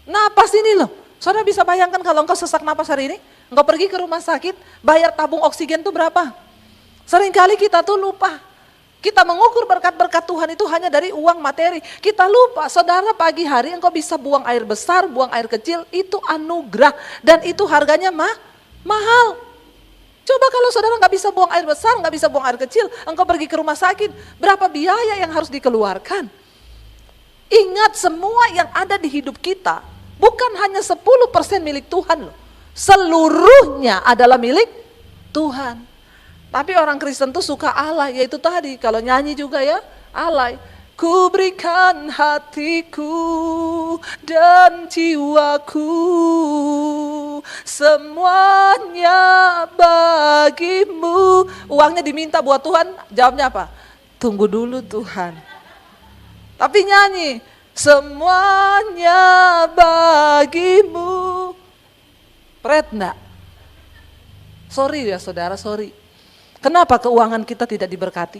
Napas ini loh, saudara bisa bayangkan kalau engkau sesak napas hari ini, engkau pergi ke rumah sakit, bayar tabung oksigen itu berapa? Seringkali kita tuh lupa. Kita mengukur berkat-berkat Tuhan itu hanya dari uang materi. Kita lupa, saudara, pagi hari engkau bisa buang air besar, buang air kecil, itu anugerah. Dan itu harganya mahal. Coba kalau saudara nggak bisa buang air besar, nggak bisa buang air kecil, engkau pergi ke rumah sakit, berapa biaya yang harus dikeluarkan? Ingat, semua yang ada di hidup kita bukan hanya 10% milik Tuhan loh. Seluruhnya adalah milik Tuhan. Tapi orang Kristen tuh suka alay, yaitu tadi kalau nyanyi juga ya, alay. Ku berikan hatiku dan jiwaku, semuanya bagimu. Uangnya diminta buat Tuhan, jawabnya apa? Tunggu dulu Tuhan. Tapi nyanyi, semuanya bagimu. Pret enggak? Sorry ya saudara, sorry. Kenapa keuangan kita tidak diberkati?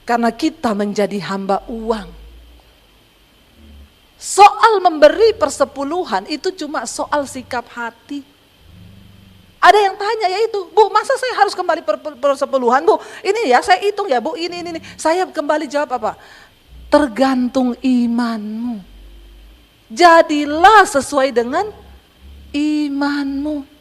Karena kita menjadi hamba uang. Soal memberi persepuluhan itu cuma soal sikap hati. Ada yang tanya yaitu, Bu, masa saya harus kembali persepuluhan, Bu? Ini ya, saya hitung ya, Bu, ini. Saya kembali jawab apa? Tergantung imanmu. Jadilah sesuai dengan imanmu.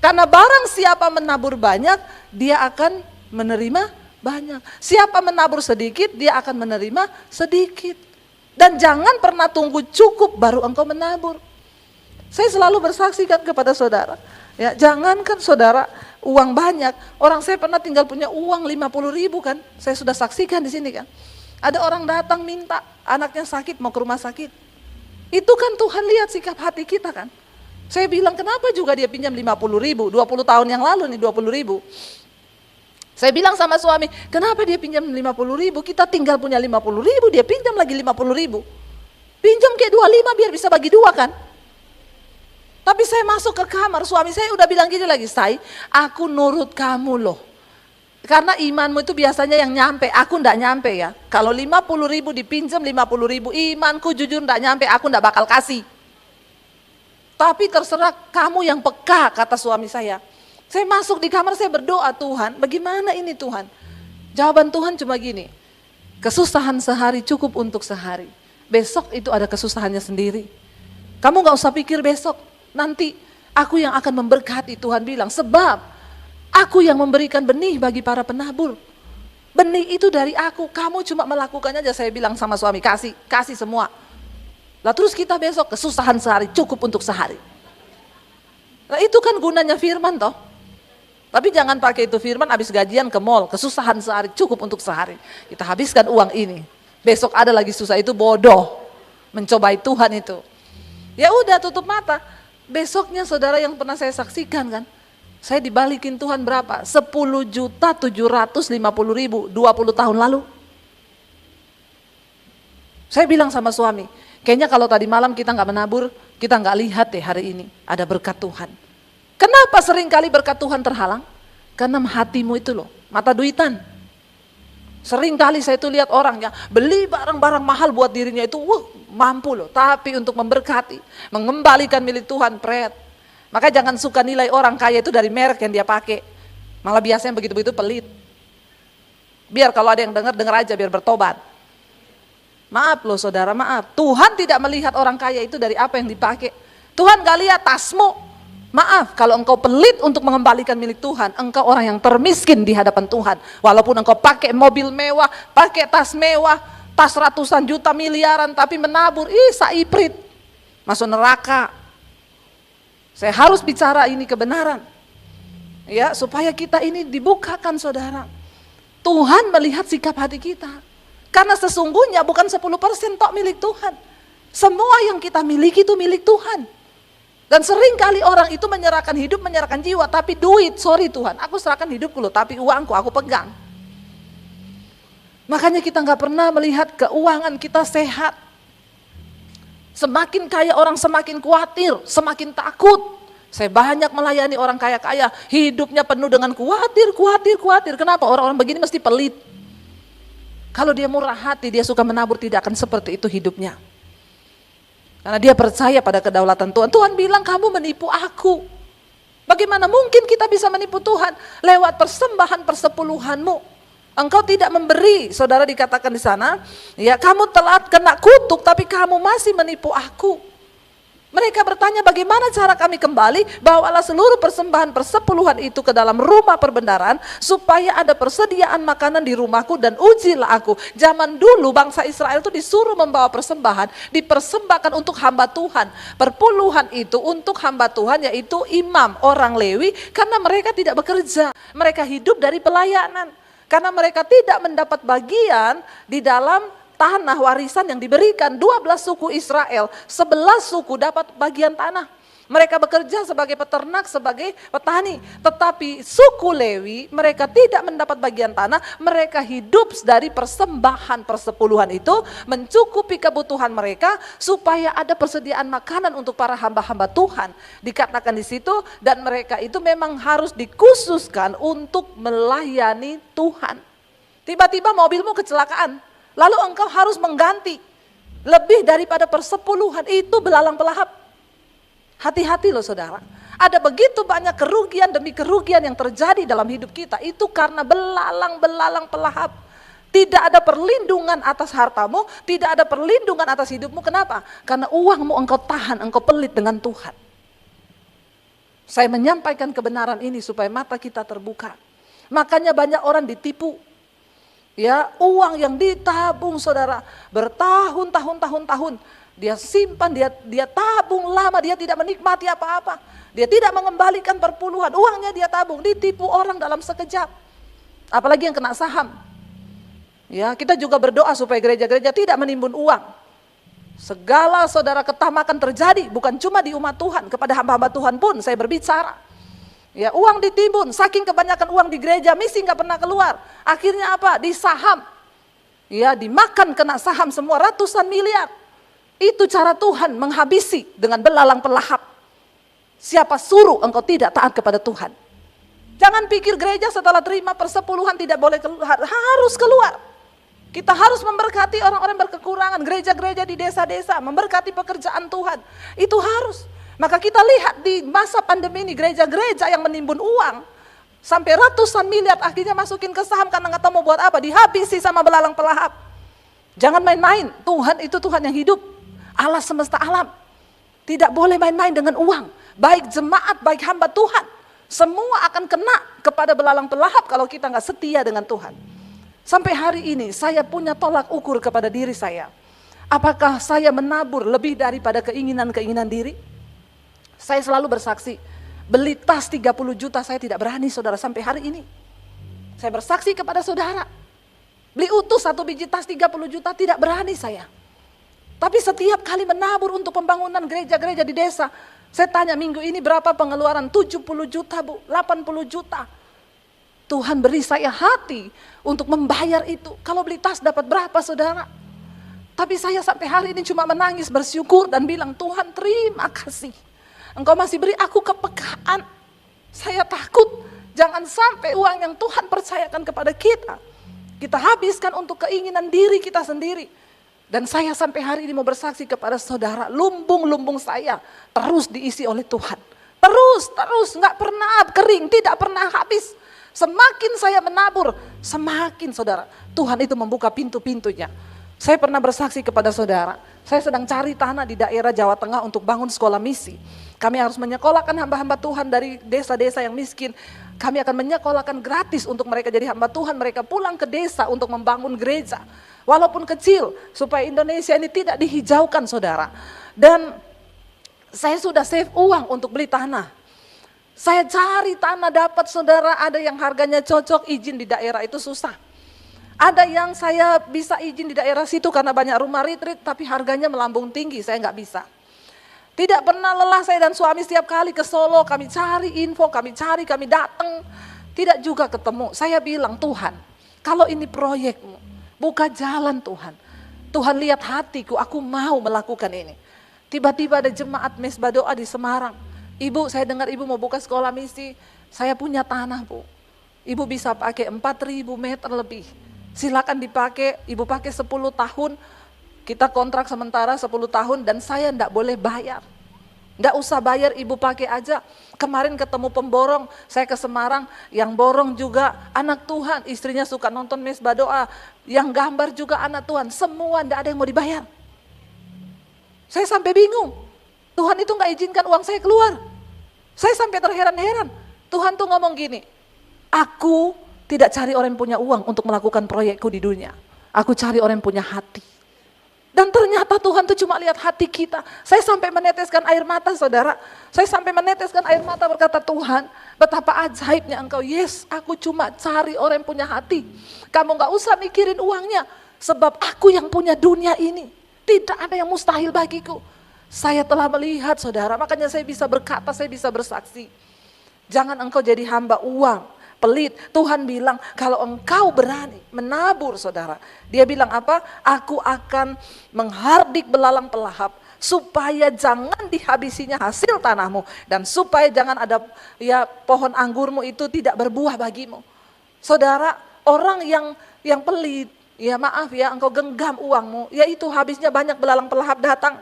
Karena barang siapa menabur banyak, dia akan menerima banyak. Siapa menabur sedikit, dia akan menerima sedikit. Dan jangan pernah tunggu cukup baru engkau menabur. Saya selalu bersaksikan kepada saudara, ya, jangankan saudara uang banyak, orang saya pernah tinggal punya uang 50.000 kan, saya sudah saksikan di sini kan. Ada orang datang minta, anaknya sakit mau ke rumah sakit. Itu kan Tuhan lihat sikap hati kita kan. Saya bilang kenapa juga dia pinjam 50.000, 20 tahun yang lalu nih 20.000. Saya bilang sama suami, kenapa dia pinjam 50.000, kita tinggal punya 50.000, dia pinjam lagi 50.000. Pinjam kayak 25 biar bisa bagi dua kan. Tapi saya masuk ke kamar, suami saya udah bilang gini lagi, Say, aku nurut kamu loh. Karena imanmu itu biasanya yang nyampe, aku ndak nyampe ya. Kalau 50.000 dipinjam 50.000, imanku jujur ndak nyampe, aku ndak bakal kasih. Tapi terserah kamu yang peka, kata suami saya. Saya masuk di kamar, saya berdoa, Tuhan, bagaimana ini Tuhan? Jawaban Tuhan cuma gini, kesusahan sehari cukup untuk sehari. Besok itu ada kesusahannya sendiri. Kamu gak usah pikir besok, nanti aku yang akan memberkati, Tuhan bilang. Sebab aku yang memberikan benih bagi para penabur. Benih itu dari aku, kamu cuma melakukannya aja. Saya bilang sama suami, kasih semua. Lah terus kita besok kesusahan sehari cukup untuk sehari. Nah itu kan gunanya firman toh. Tapi jangan pakai itu firman habis gajian ke mall, kesusahan sehari cukup untuk sehari. Kita habiskan uang ini. Besok ada lagi susah, itu bodoh. Mencobai Tuhan itu. Ya udah tutup mata. Besoknya saudara yang pernah saya saksikan kan. Saya dibalikin Tuhan berapa? 10.750.000 20 tahun lalu. Saya bilang sama suami, kayaknya kalau tadi malam kita nggak menabur, kita nggak lihat deh hari ini ada berkat Tuhan. Kenapa sering kali berkat Tuhan terhalang? Karena hatimu itu loh, mata duitan. Sering kali saya tuh lihat orang yang beli barang-barang mahal buat dirinya itu, mampu loh. Tapi untuk memberkati, mengembalikan milik Tuhan, pret. Maka jangan suka nilai orang kaya itu dari merek yang dia pakai. Malah biasanya begitu-begitu pelit. Biar kalau ada yang dengar aja biar bertobat. Maaf loh saudara, maaf. Tuhan tidak melihat orang kaya itu dari apa yang dipakai. Tuhan gak lihat tasmu. Maaf, kalau engkau pelit untuk mengembalikan milik Tuhan, engkau orang yang termiskin di hadapan Tuhan. Walaupun engkau pakai mobil mewah, pakai tas mewah, tas ratusan juta miliaran, tapi menabur, saiprit. Masuk neraka. Saya harus bicara ini kebenaran. Ya, supaya kita ini dibukakan saudara. Tuhan melihat sikap hati kita. Karena sesungguhnya bukan 10% tok milik Tuhan. Semua yang kita miliki itu milik Tuhan. Dan sering kali orang itu menyerahkan hidup, menyerahkan jiwa, tapi duit, sorry Tuhan, aku serahkan hidupku loh, tapi uangku aku pegang. Makanya kita nggak pernah melihat keuangan kita sehat. Semakin kaya orang semakin khawatir, semakin takut. Saya banyak melayani orang kaya-kaya, hidupnya penuh dengan khawatir. Kenapa? Orang-orang begini mesti pelit. Kalau dia murah hati, dia suka menabur, tidak akan seperti itu hidupnya. Karena dia percaya pada kedaulatan Tuhan. Tuhan bilang kamu menipu aku. Bagaimana mungkin kita bisa menipu Tuhan? Lewat persembahan persepuluhanmu. Engkau tidak memberi, saudara dikatakan di sana. Ya, kamu telah kena kutuk tapi kamu masih menipu aku. Mereka bertanya bagaimana cara kami kembali, bawalah seluruh persembahan persepuluhan itu ke dalam rumah perbendaharaan supaya ada persediaan makanan di rumahku dan ujilah aku. Zaman dulu bangsa Israel itu disuruh membawa persembahan, dipersembahkan untuk hamba Tuhan. Perpuluhan itu untuk hamba Tuhan yaitu imam, orang Lewi, karena mereka tidak bekerja, mereka hidup dari pelayanan. Karena mereka tidak mendapat bagian di dalam tanah warisan yang diberikan. 12 suku Israel, 11 suku dapat bagian tanah. Mereka bekerja sebagai peternak, sebagai petani. Tetapi suku Lewi mereka tidak mendapat bagian tanah. Mereka hidup dari persembahan persepuluhan itu, mencukupi kebutuhan mereka supaya ada persediaan makanan untuk para hamba-hamba Tuhan. Dikatakan di situ, dan mereka itu memang harus dikhususkan untuk melayani Tuhan. Tiba-tiba mobilmu kecelakaan, lalu engkau harus mengganti lebih daripada persepuluhan, itu belalang pelahap. Hati-hati loh saudara, ada begitu banyak kerugian demi kerugian yang terjadi dalam hidup kita, itu karena belalang-belalang pelahap. Tidak ada perlindungan atas hartamu, tidak ada perlindungan atas hidupmu. Kenapa? Karena uangmu engkau tahan, engkau pelit dengan Tuhan. Saya menyampaikan kebenaran ini supaya mata kita terbuka. Makanya banyak orang ditipu. Ya, uang yang ditabung saudara bertahun-tahun, dia simpan, dia tabung lama, dia tidak menikmati apa-apa, dia tidak mengembalikan perpuluhan, uangnya dia tabung, ditipu orang dalam sekejap. Apalagi yang kena saham. Ya, kita juga berdoa supaya gereja-gereja tidak menimbun uang. Segala saudara ketamakan terjadi bukan cuma di umat Tuhan, kepada hamba-hamba Tuhan pun saya berbicara. Ya, uang ditimbun, saking kebanyakan uang di gereja, misi nggak pernah keluar. Akhirnya apa? Di saham. Ya, dimakan kena saham semua ratusan miliar. Itu cara Tuhan menghabisi dengan belalang pelahap. Siapa suruh engkau tidak taat kepada Tuhan? Jangan pikir gereja setelah terima persepuluhan tidak boleh keluar, harus keluar. Kita harus memberkati orang-orang berkekurangan, gereja-gereja di desa-desa, memberkati pekerjaan Tuhan. Itu harus. Maka kita lihat di masa pandemi ini gereja-gereja yang menimbun uang sampai ratusan miliar akhirnya masukin ke saham karena nggak tahu mau buat apa, dihabisi sama belalang pelahap. Jangan main-main, Tuhan itu Tuhan yang hidup, Allah semesta alam. Tidak boleh main-main dengan uang, baik jemaat, baik hamba Tuhan. Semua akan kena kepada belalang pelahap kalau kita nggak setia dengan Tuhan. Sampai hari ini saya punya tolak ukur kepada diri saya. Apakah saya menabur lebih daripada keinginan-keinginan diri? Saya selalu bersaksi, beli tas 30 juta saya tidak berani saudara sampai hari ini. Saya bersaksi kepada saudara, beli utuh 1 biji tas 30 juta tidak berani saya. Tapi setiap kali menabur untuk pembangunan gereja-gereja di desa, saya tanya minggu ini berapa pengeluaran? 70 juta bu, 80 juta. Tuhan beri saya hati untuk membayar itu. Kalau beli tas dapat berapa saudara? Tapi saya sampai hari ini cuma menangis bersyukur dan bilang Tuhan terima kasih. Engkau masih beri aku kepekaan. Saya takut jangan sampai uang yang Tuhan percayakan kepada kita habiskan untuk keinginan diri kita sendiri. Dan saya sampai hari ini mau bersaksi kepada saudara, lumbung-lumbung saya terus diisi oleh Tuhan. Terus, nggak pernah kering, tidak pernah habis. Semakin saya menabur, semakin saudara, Tuhan itu membuka pintu-pintunya. Saya pernah bersaksi kepada saudara, saya sedang cari tanah di daerah Jawa Tengah untuk bangun sekolah misi. Kami harus menyekolahkan hamba-hamba Tuhan dari desa-desa yang miskin. Kami akan menyekolahkan gratis untuk mereka jadi hamba Tuhan. Mereka pulang ke desa untuk membangun gereja. Walaupun kecil, supaya Indonesia ini tidak dihijaukan saudara. Dan saya sudah save uang untuk beli tanah. Saya cari tanah dapat saudara, ada yang harganya cocok, izin di daerah itu susah. Ada yang saya bisa izin di daerah situ karena banyak rumah retreat, tapi harganya melambung tinggi, saya nggak bisa. Tidak pernah lelah saya dan suami setiap kali ke Solo, kami cari info, kami datang. Tidak juga ketemu. Saya bilang, Tuhan, kalau ini proyekmu, buka jalan Tuhan. Tuhan lihat hatiku, aku mau melakukan ini. Tiba-tiba ada jemaat Mesbah Doa di Semarang. Ibu, saya dengar ibu mau buka sekolah misi, saya punya tanah bu. Ibu bisa pakai 4.000 meter lebih. Silakan dipakai, ibu pakai 10 tahun. Kita kontrak sementara 10 tahun dan saya enggak boleh bayar. Enggak usah bayar, ibu pakai aja. Kemarin ketemu pemborong, saya ke Semarang, yang borong juga anak Tuhan, istrinya suka nonton Mesbah Doa, yang gambar juga anak Tuhan, semua enggak ada yang mau dibayar. Saya sampai bingung, Tuhan itu enggak izinkan uang saya keluar. Saya sampai terheran-heran, Tuhan tuh ngomong gini, aku tidak cari orang yang punya uang untuk melakukan proyekku di dunia, aku cari orang yang punya hati. Dan ternyata Tuhan tuh cuma lihat hati kita. Saya sampai meneteskan air mata saudara. Saya sampai meneteskan air mata berkata, Tuhan betapa ajaibnya engkau. Yes, aku cuma cari orang yang punya hati. Kamu gak usah mikirin uangnya. Sebab aku yang punya dunia ini. Tidak ada yang mustahil bagiku. Saya telah melihat saudara. Makanya saya bisa berkata, saya bisa bersaksi. Jangan engkau jadi hamba uang, pelit. Tuhan bilang kalau engkau berani menabur saudara, dia bilang apa? Aku akan menghardik belalang pelahap supaya jangan dihabisinya hasil tanahmu dan supaya jangan ada ya pohon anggurmu itu tidak berbuah bagimu. Saudara, orang yang pelit, ya maaf ya, engkau genggam uangmu, ya itu habisnya banyak belalang pelahap datang.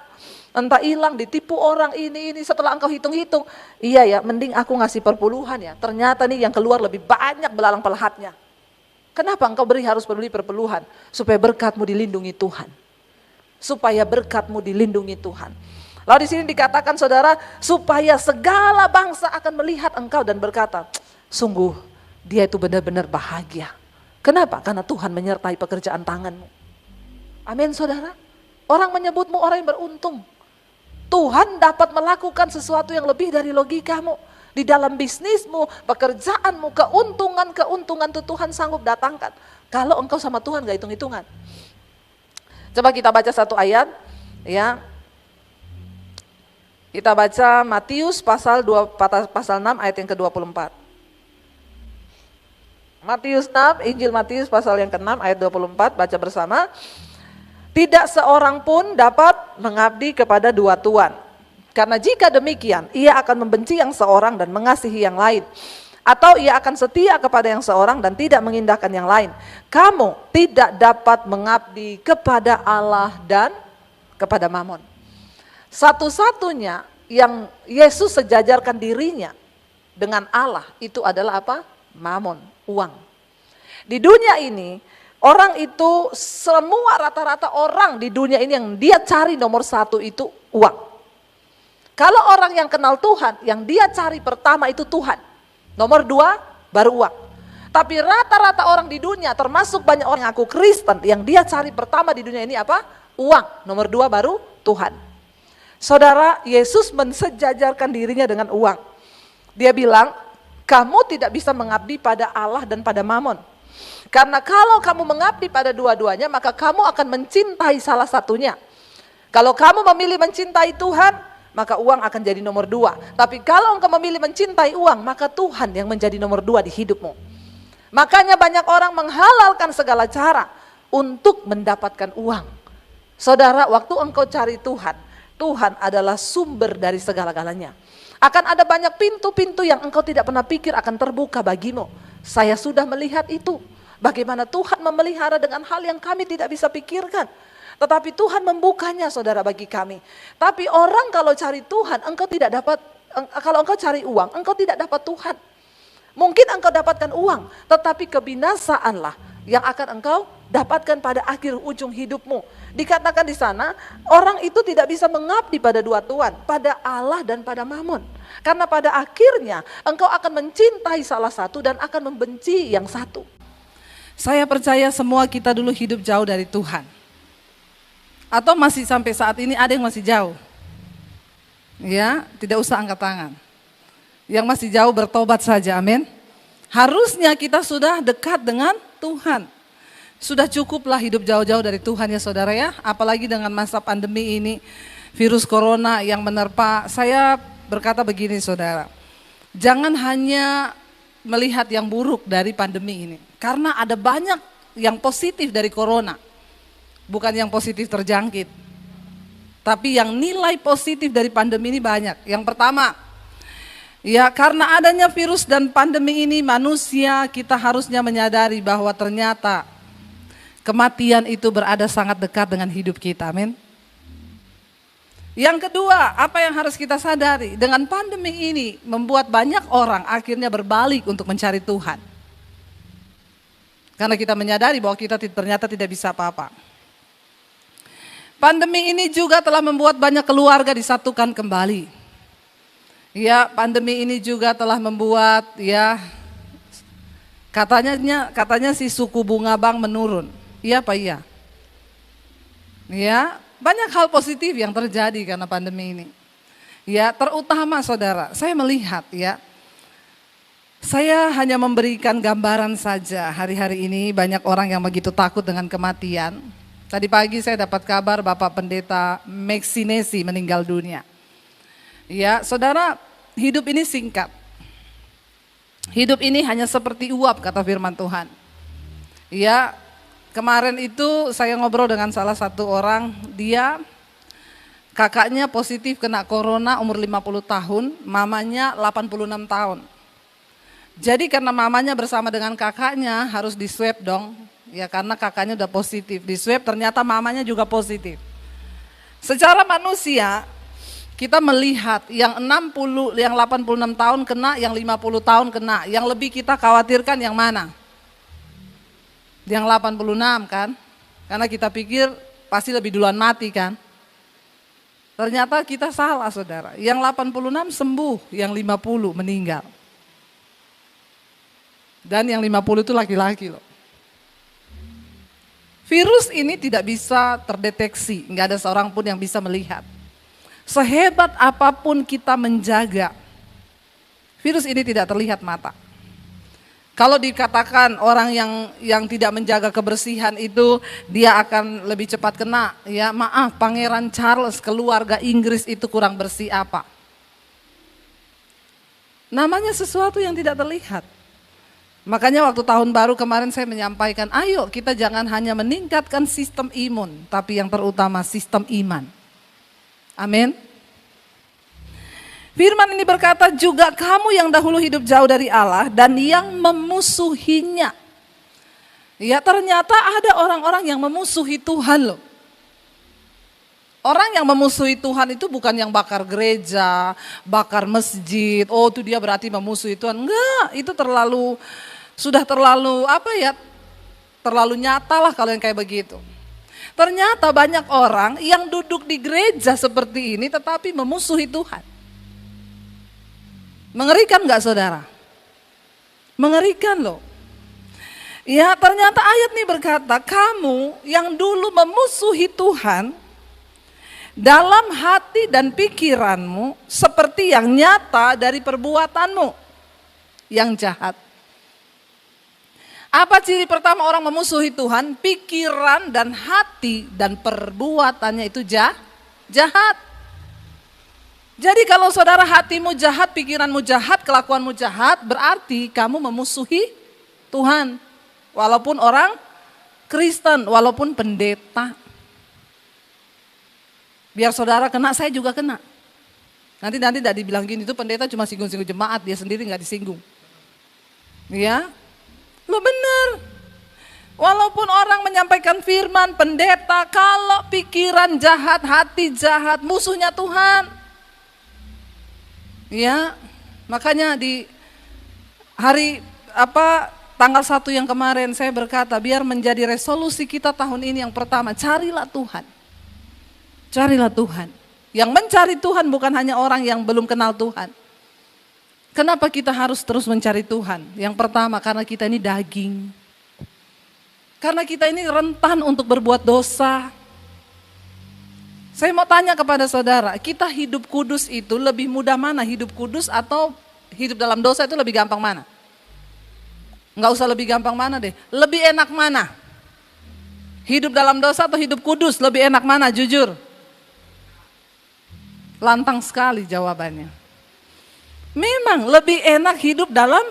Entah hilang, ditipu orang ini, setelah engkau hitung-hitung. Iya ya, mending aku ngasih perpuluhan ya. Ternyata nih yang keluar lebih banyak belalang pelahapnya. Kenapa engkau harus beri perpuluhan? Supaya berkatmu dilindungi Tuhan. Supaya berkatmu dilindungi Tuhan. Lalu di sini dikatakan saudara, supaya segala bangsa akan melihat engkau dan berkata, sungguh dia itu benar-benar bahagia. Kenapa? Karena Tuhan menyertai pekerjaan tanganmu. Amin saudara. Orang menyebutmu orang yang beruntung. Tuhan dapat melakukan sesuatu yang lebih dari logikamu. Di dalam bisnismu, pekerjaanmu, keuntungan itu Tuhan sanggup datangkan. Kalau engkau sama Tuhan gak hitung-hitungan. Coba kita baca satu ayat. Ya. Kita baca Matius pasal 6 ayat yang ke-24. Matius 6, Injil Matius pasal yang ke-6 ayat 24, baca bersama. Tidak seorang pun dapat mengabdi kepada dua tuan. Karena jika demikian, ia akan membenci yang seorang dan mengasihi yang lain. Atau ia akan setia kepada yang seorang dan tidak mengindahkan yang lain. Kamu tidak dapat mengabdi kepada Allah dan kepada Mamon. Satu-satunya yang Yesus sejajarkan dirinya dengan Allah itu adalah apa? Mamon, uang. Di dunia ini, orang itu semua rata-rata orang di dunia ini yang dia cari nomor satu itu uang. Kalau orang yang kenal Tuhan, yang dia cari pertama itu Tuhan. Nomor dua baru uang. Tapi rata-rata orang di dunia, termasuk banyak orang yang aku Kristen, yang dia cari pertama di dunia ini apa? Uang. Nomor dua baru Tuhan. Saudara, Yesus mensejajarkan dirinya dengan uang. Dia bilang, kamu tidak bisa mengabdi pada Allah dan pada Mamon. Karena kalau kamu mengabdi pada dua-duanya, maka kamu akan mencintai salah satunya. Kalau kamu memilih mencintai Tuhan, maka uang akan jadi nomor dua. Tapi kalau engkau memilih mencintai uang, maka Tuhan yang menjadi nomor dua di hidupmu. Makanya banyak orang menghalalkan segala cara untuk mendapatkan uang. Saudara, waktu engkau cari Tuhan, Tuhan adalah sumber dari segala-galanya. Akan ada banyak pintu-pintu yang engkau tidak pernah pikir akan terbuka bagimu. Saya sudah melihat itu. Bagaimana Tuhan memelihara dengan hal yang kami tidak bisa pikirkan. Tetapi Tuhan membukanya, saudara, bagi kami. Tapi orang kalau cari Tuhan, engkau tidak dapat, kalau engkau cari uang, engkau tidak dapat Tuhan. Mungkin engkau dapatkan uang, tetapi kebinasaanlah yang akan engkau dapatkan pada akhir ujung hidupmu. Dikatakan di sana, orang itu tidak bisa mengabdi pada dua tuan, pada Allah dan pada Mamon. Karena pada akhirnya engkau akan mencintai salah satu dan akan membenci yang satu. Saya percaya semua kita dulu hidup jauh dari Tuhan. Atau masih sampai saat ini ada yang masih jauh. Ya, tidak usah angkat tangan. Yang masih jauh bertobat saja, amin. Harusnya kita sudah dekat dengan Tuhan. Sudah cukuplah hidup jauh-jauh dari Tuhan ya saudara ya. Apalagi dengan masa pandemi ini, virus corona yang menerpa. Saya berkata begini saudara, jangan hanya melihat yang buruk dari pandemi ini. Karena ada banyak yang positif dari corona. Bukan yang positif terjangkit. Tapi yang nilai positif dari pandemi ini banyak. Yang pertama, ya karena adanya virus dan pandemi ini manusia kita harusnya menyadari bahwa ternyata kematian itu berada sangat dekat dengan hidup kita, amin. Yang kedua, apa yang harus kita sadari? Dengan pandemi ini membuat banyak orang akhirnya berbalik untuk mencari Tuhan. Karena kita menyadari bahwa kita ternyata tidak bisa apa-apa. Pandemi ini juga telah membuat banyak keluarga disatukan kembali. Ya, pandemi ini juga telah membuat ya katanya si suku bunga bank menurun. Iya apa iya? Ya, banyak hal positif yang terjadi karena pandemi ini. Ya, terutama saudara, saya melihat ya, saya hanya memberikan gambaran saja. Hari-hari ini banyak orang yang begitu takut dengan kematian. Tadi pagi saya dapat kabar Bapak Pendeta Meksinesi meninggal dunia. Ya, saudara, hidup ini singkat. Hidup ini hanya seperti uap kata firman Tuhan. Ya, kemarin itu saya ngobrol dengan salah satu orang, dia kakaknya positif kena corona umur 50 tahun, mamanya 86 tahun. Jadi karena mamanya bersama dengan kakaknya harus di swab dong, ya karena kakaknya udah positif. Di swab ternyata mamanya juga positif. Secara manusia kita melihat yang 86 tahun kena, yang 50 tahun kena, yang lebih kita khawatirkan yang mana? Yang 86 kan, karena kita pikir pasti lebih duluan mati kan. Ternyata kita salah saudara, yang 86 sembuh, yang 50 meninggal. Dan yang 50 itu laki-laki loh. Virus ini tidak bisa terdeteksi, nggak ada seorang pun yang bisa melihat. Sehebat apapun kita menjaga, virus ini tidak terlihat mata. Kalau dikatakan orang yang tidak menjaga kebersihan itu dia akan lebih cepat kena, ya maaf, Pangeran Charles, keluarga Inggris itu kurang bersih apa? Namanya sesuatu yang tidak terlihat. Makanya waktu tahun baru kemarin saya menyampaikan, ayo kita jangan hanya meningkatkan sistem imun, tapi yang terutama sistem iman. Amin. Firman ini berkata, juga kamu yang dahulu hidup jauh dari Allah dan yang memusuhinya. Ya, ternyata ada orang-orang yang memusuhi Tuhan loh. Orang yang memusuhi Tuhan itu bukan yang bakar gereja, bakar masjid. Oh, itu dia berarti memusuhi Tuhan. Enggak, itu sudah terlalu terlalu nyata lah kalau yang kayak begitu. Ternyata banyak orang yang duduk di gereja seperti ini tetapi memusuhi Tuhan. Mengerikan gak saudara? Mengerikan loh. Ya, ternyata ayat ini berkata, kamu yang dulu memusuhi Tuhan dalam hati dan pikiranmu seperti yang nyata dari perbuatanmu yang jahat. Apa ciri pertama orang memusuhi Tuhan? Pikiran dan hati dan perbuatannya itu jahat. Jadi kalau saudara hatimu jahat, pikiranmu jahat, kelakuanmu jahat, berarti kamu memusuhi Tuhan. Walaupun orang Kristen, walaupun pendeta. Biar saudara kena, saya juga kena. Nanti tidak dibilang gini, itu pendeta cuma singgung-singgung jemaat, dia sendiri gak disinggung. Ya, lo bener. Walaupun orang menyampaikan firman, pendeta, kalau pikiran jahat, hati jahat, musuhnya Tuhan. Ya, makanya di hari tanggal 1 yang kemarin saya berkata, biar menjadi resolusi kita tahun ini yang pertama, carilah Tuhan. Carilah Tuhan. Yang mencari Tuhan bukan hanya orang yang belum kenal Tuhan. Kenapa kita harus terus mencari Tuhan? Yang pertama, karena kita ini daging. Karena kita ini rentan untuk berbuat dosa. Saya mau tanya kepada saudara, kita hidup kudus itu lebih mudah mana? Hidup kudus atau hidup dalam dosa itu lebih gampang mana? Enggak usah lebih gampang mana deh, lebih enak mana? Hidup dalam dosa atau hidup kudus lebih enak mana? Jujur. Lantang sekali jawabannya. Memang lebih enak hidup dalam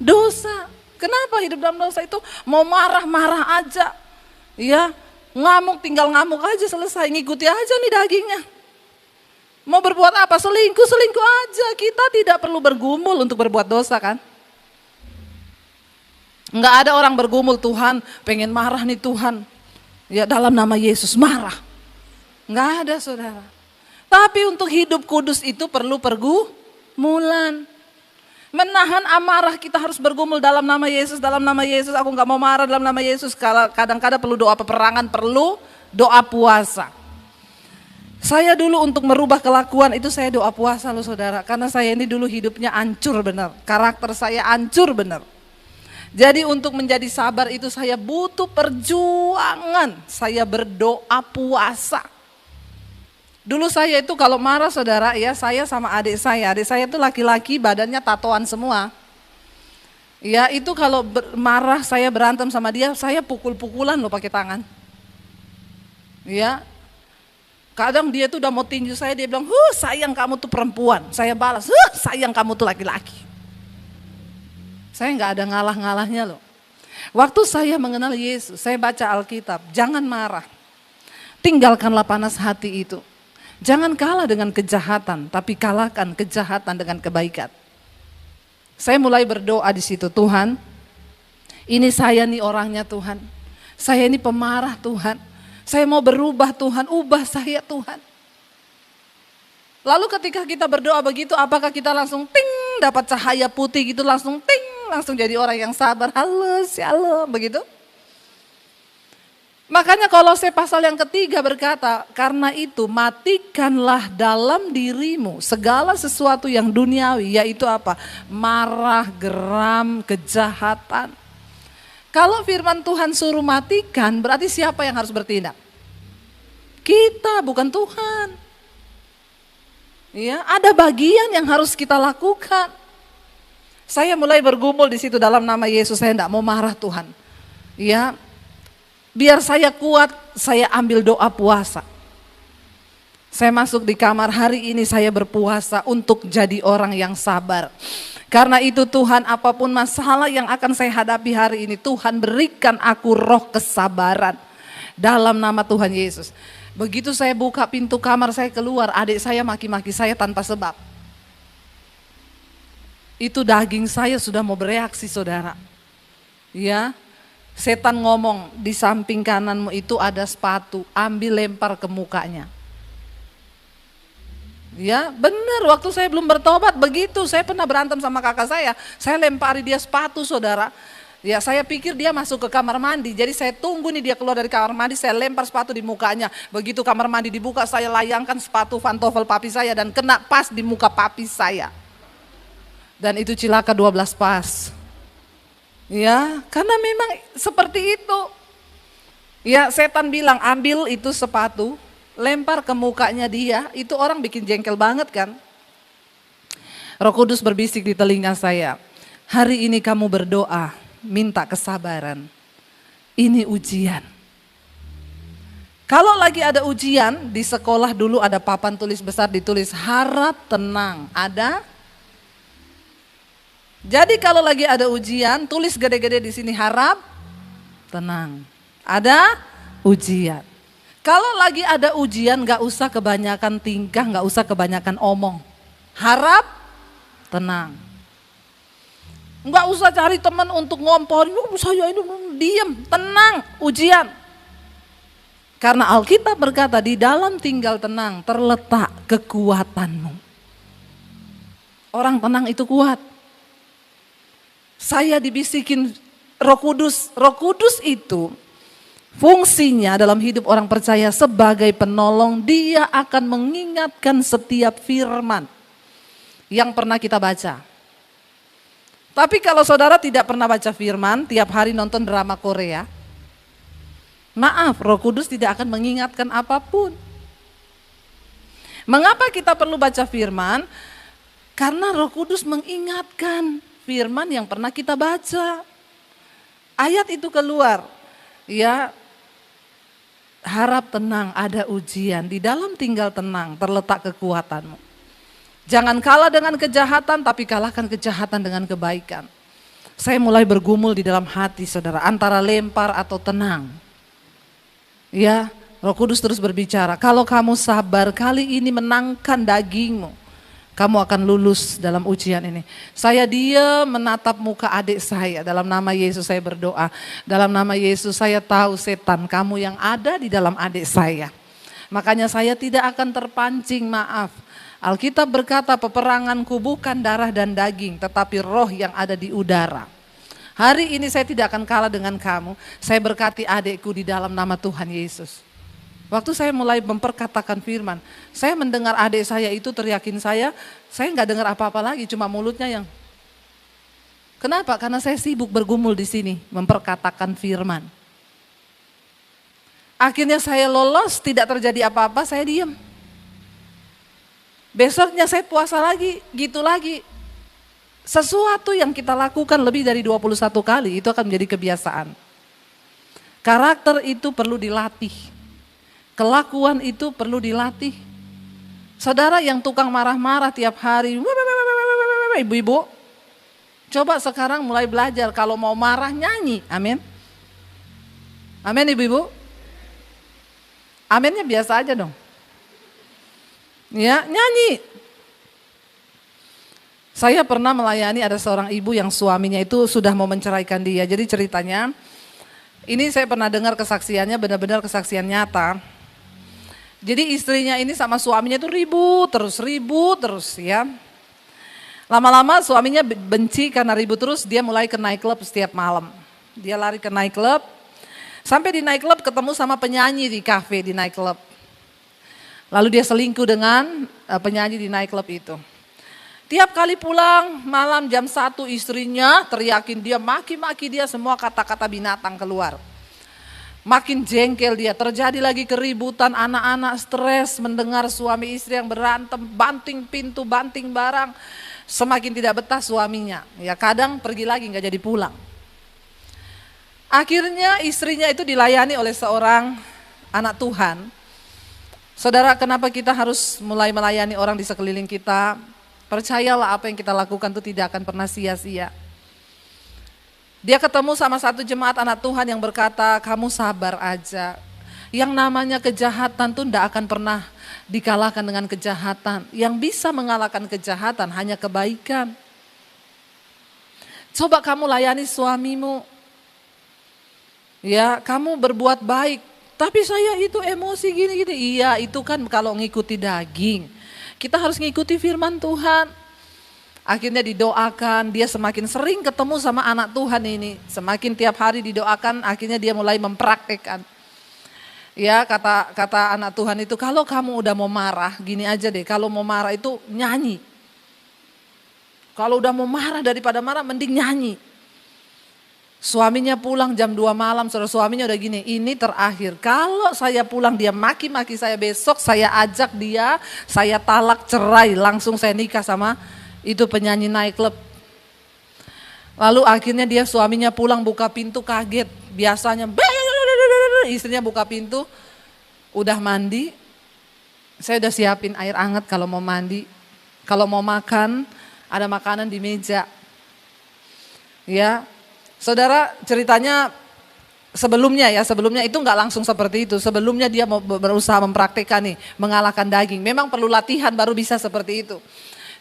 dosa. Kenapa hidup dalam dosa itu? Mau marah-marah aja. Ya, ngamuk tinggal ngamuk aja selesai, ngikuti aja nih dagingnya. Mau berbuat apa? Selingkuh aja. Kita tidak perlu bergumul untuk berbuat dosa kan? Enggak ada orang bergumul, Tuhan pengen marah nih Tuhan. Ya dalam nama Yesus marah. Enggak ada saudara. Tapi untuk hidup kudus itu perlu pergumulan. Menahan amarah kita harus bergumul dalam nama Yesus, aku gak mau marah dalam nama Yesus. Kadang-kadang perlu doa peperangan, perlu doa puasa. Saya dulu untuk merubah kelakuan itu saya doa puasa loh saudara. Karena saya ini dulu hidupnya hancur benar, karakter saya hancur benar. Jadi untuk menjadi sabar itu saya butuh perjuangan, saya berdoa puasa. Dulu saya itu kalau marah saudara ya, saya sama adik saya itu laki-laki badannya tatoan semua. Ya itu kalau marah saya berantem sama dia, saya pukul-pukulan loh pakai tangan. Ya, kadang dia tuh udah mau tinju saya, dia bilang, sayang kamu tuh perempuan. Saya balas, sayang kamu tuh laki-laki. Saya nggak ada ngalah-ngalahnya loh. Waktu saya mengenal Yesus, saya baca Alkitab, jangan marah. Tinggalkanlah panas hati itu. Jangan kalah dengan kejahatan, tapi kalahkan kejahatan dengan kebaikan. Saya mulai berdoa di situ, Tuhan, ini saya nih orangnya Tuhan. Saya ini pemarah Tuhan. Saya mau berubah Tuhan, ubah saya Tuhan. Lalu ketika kita berdoa begitu, apakah kita langsung ting, dapat cahaya putih gitu, langsung ting, langsung jadi orang yang sabar, halo, shalom, begitu? Makanya Kolose pasal yang ketiga berkata, karena itu matikanlah dalam dirimu segala sesuatu yang duniawi, yaitu apa? Marah, geram, kejahatan. Kalau firman Tuhan suruh matikan, berarti siapa yang harus bertindak? Kita, bukan Tuhan. Ya, ada bagian yang harus kita lakukan. Saya mulai bergumul di situ dalam nama Yesus, saya tidak mau marah Tuhan. Ya, biar saya kuat, saya ambil doa puasa. Saya masuk di kamar, hari ini saya berpuasa untuk jadi orang yang sabar. Karena itu Tuhan, apapun masalah yang akan saya hadapi hari ini, Tuhan berikan aku roh kesabaran. Dalam nama Tuhan Yesus. Begitu saya buka pintu kamar, saya keluar, adik saya maki-maki saya tanpa sebab. Itu daging saya sudah mau bereaksi, saudara. Ya, setan ngomong, di samping kananmu itu ada sepatu, ambil lempar ke mukanya. Ya benar, waktu saya belum bertobat begitu, saya pernah berantem sama kakak saya lempari dia sepatu, saudara. Ya saya pikir dia masuk ke kamar mandi, jadi saya tunggu nih dia keluar dari kamar mandi, saya lempar sepatu di mukanya. Begitu kamar mandi dibuka, saya layangkan sepatu pantofel papi saya dan kena pas di muka papi saya. Dan itu cilaka 12 pas. Ya, karena memang seperti itu. Ya, setan bilang ambil itu sepatu, lempar ke mukanya dia, itu orang bikin jengkel banget kan. Roh Kudus berbisik di telinga saya, hari ini kamu berdoa, minta kesabaran. Ini ujian. Kalau lagi ada ujian, di sekolah dulu ada papan tulis besar ditulis harap tenang, ada. Jadi kalau lagi ada ujian, tulis gede-gede di sini harap tenang. Ada ujian. Kalau lagi ada ujian, gak usah kebanyakan tingkah, gak usah kebanyakan omong. Harap tenang. Gak usah cari teman untuk ngomporin, saya ini diam, tenang, ujian. Karena Alkitab berkata di dalam tinggal tenang terletak kekuatanmu. Orang tenang itu kuat. Saya dibisikin Roh Kudus itu fungsinya dalam hidup orang percaya sebagai penolong, dia akan mengingatkan setiap firman yang pernah kita baca. Tapi kalau saudara tidak pernah baca firman, tiap hari nonton drama Korea, maaf, Roh Kudus tidak akan mengingatkan apapun. Mengapa kita perlu baca firman? Karena Roh Kudus mengingatkan firman yang pernah kita baca. Ayat itu keluar, ya, harap tenang, ada ujian, di dalam tinggal tenang terletak kekuatanmu. Jangan kalah dengan kejahatan, tapi kalahkan kejahatan dengan kebaikan. Saya mulai bergumul di dalam hati saudara, antara lempar atau tenang. Ya, Roh Kudus terus berbicara, kalau kamu sabar kali ini menangkan dagingmu, kamu akan lulus dalam ujian ini. Saya diam menatap muka adik saya, dalam nama Yesus saya berdoa. Dalam nama Yesus saya tahu setan kamu yang ada di dalam adik saya. Makanya saya tidak akan terpancing, maaf. Alkitab berkata peperanganku bukan darah dan daging, tetapi roh yang ada di udara. Hari ini saya tidak akan kalah dengan kamu. Saya berkati adikku di dalam nama Tuhan Yesus. Waktu saya mulai memperkatakan firman, saya mendengar adik saya itu teriakin saya nggak dengar apa-apa lagi, cuma mulutnya yang. Kenapa? Karena saya sibuk bergumul di sini, memperkatakan firman. Akhirnya saya lolos, tidak terjadi apa-apa, saya diam. Besoknya saya puasa lagi, gitu lagi. Sesuatu yang kita lakukan lebih dari 21 kali, itu akan menjadi kebiasaan. Karakter itu perlu dilatih. Kelakuan itu perlu dilatih. Saudara yang tukang marah-marah tiap hari, ibu-ibu, coba sekarang mulai belajar kalau mau marah nyanyi, amin. Amin ibu-ibu. Aminnya biasa aja dong. Ya, nyanyi. Saya pernah melayani ada seorang ibu yang suaminya itu sudah mau menceraikan dia. Jadi ceritanya, ini saya pernah dengar kesaksiannya, benar-benar kesaksian nyata. Jadi istrinya ini sama suaminya itu ribut terus ya. Lama-lama suaminya benci karena ribut terus, dia mulai ke nightclub setiap malam. Dia lari ke nightclub, sampai di nightclub ketemu sama penyanyi di cafe di nightclub. Lalu dia selingkuh dengan penyanyi di nightclub itu. Tiap kali pulang malam jam 1 istrinya teriakin dia, maki-maki dia, semua kata-kata binatang keluar. Makin jengkel dia, terjadi lagi keributan, anak-anak stres mendengar suami istri yang berantem, banting pintu, banting barang. Semakin tidak betah suaminya, ya kadang pergi lagi nggak jadi pulang. Akhirnya istrinya itu dilayani oleh seorang anak Tuhan. Saudara, kenapa kita harus mulai melayani orang di sekeliling kita? Percayalah apa yang kita lakukan itu tidak akan pernah sia-sia. Dia ketemu sama satu jemaat anak Tuhan yang berkata, kamu sabar aja. Yang namanya kejahatan tuh tidak akan pernah dikalahkan dengan kejahatan. Yang bisa mengalahkan kejahatan hanya kebaikan. Coba kamu layani suamimu. Ya, kamu berbuat baik. Tapi saya itu emosi gini-gini. Iya, itu kan kalau ngikuti daging. Kita harus ngikuti firman Tuhan. Akhirnya didoakan, dia semakin sering ketemu sama anak Tuhan ini. Semakin tiap hari didoakan, akhirnya dia mulai mempraktekkan. Ya, kata anak Tuhan itu, kalau kamu udah mau marah, gini aja deh, kalau mau marah itu nyanyi. Kalau udah mau marah, daripada marah mending nyanyi. Suaminya pulang jam 2 malam, saudara, suaminya udah gini, ini terakhir. Kalau saya pulang dia maki-maki saya, besok saya ajak dia, saya talak cerai, langsung saya nikah sama itu penyanyi night club. Lalu akhirnya dia suaminya pulang buka pintu kaget. Biasanya istrinya buka pintu, udah mandi. Saya udah siapin air hangat kalau mau mandi. Kalau mau makan, ada makanan di meja. Ya, saudara, ceritanya sebelumnya itu nggak langsung seperti itu. Sebelumnya dia mau berusaha mempraktikkan nih, mengalahkan daging. Memang perlu latihan baru bisa seperti itu.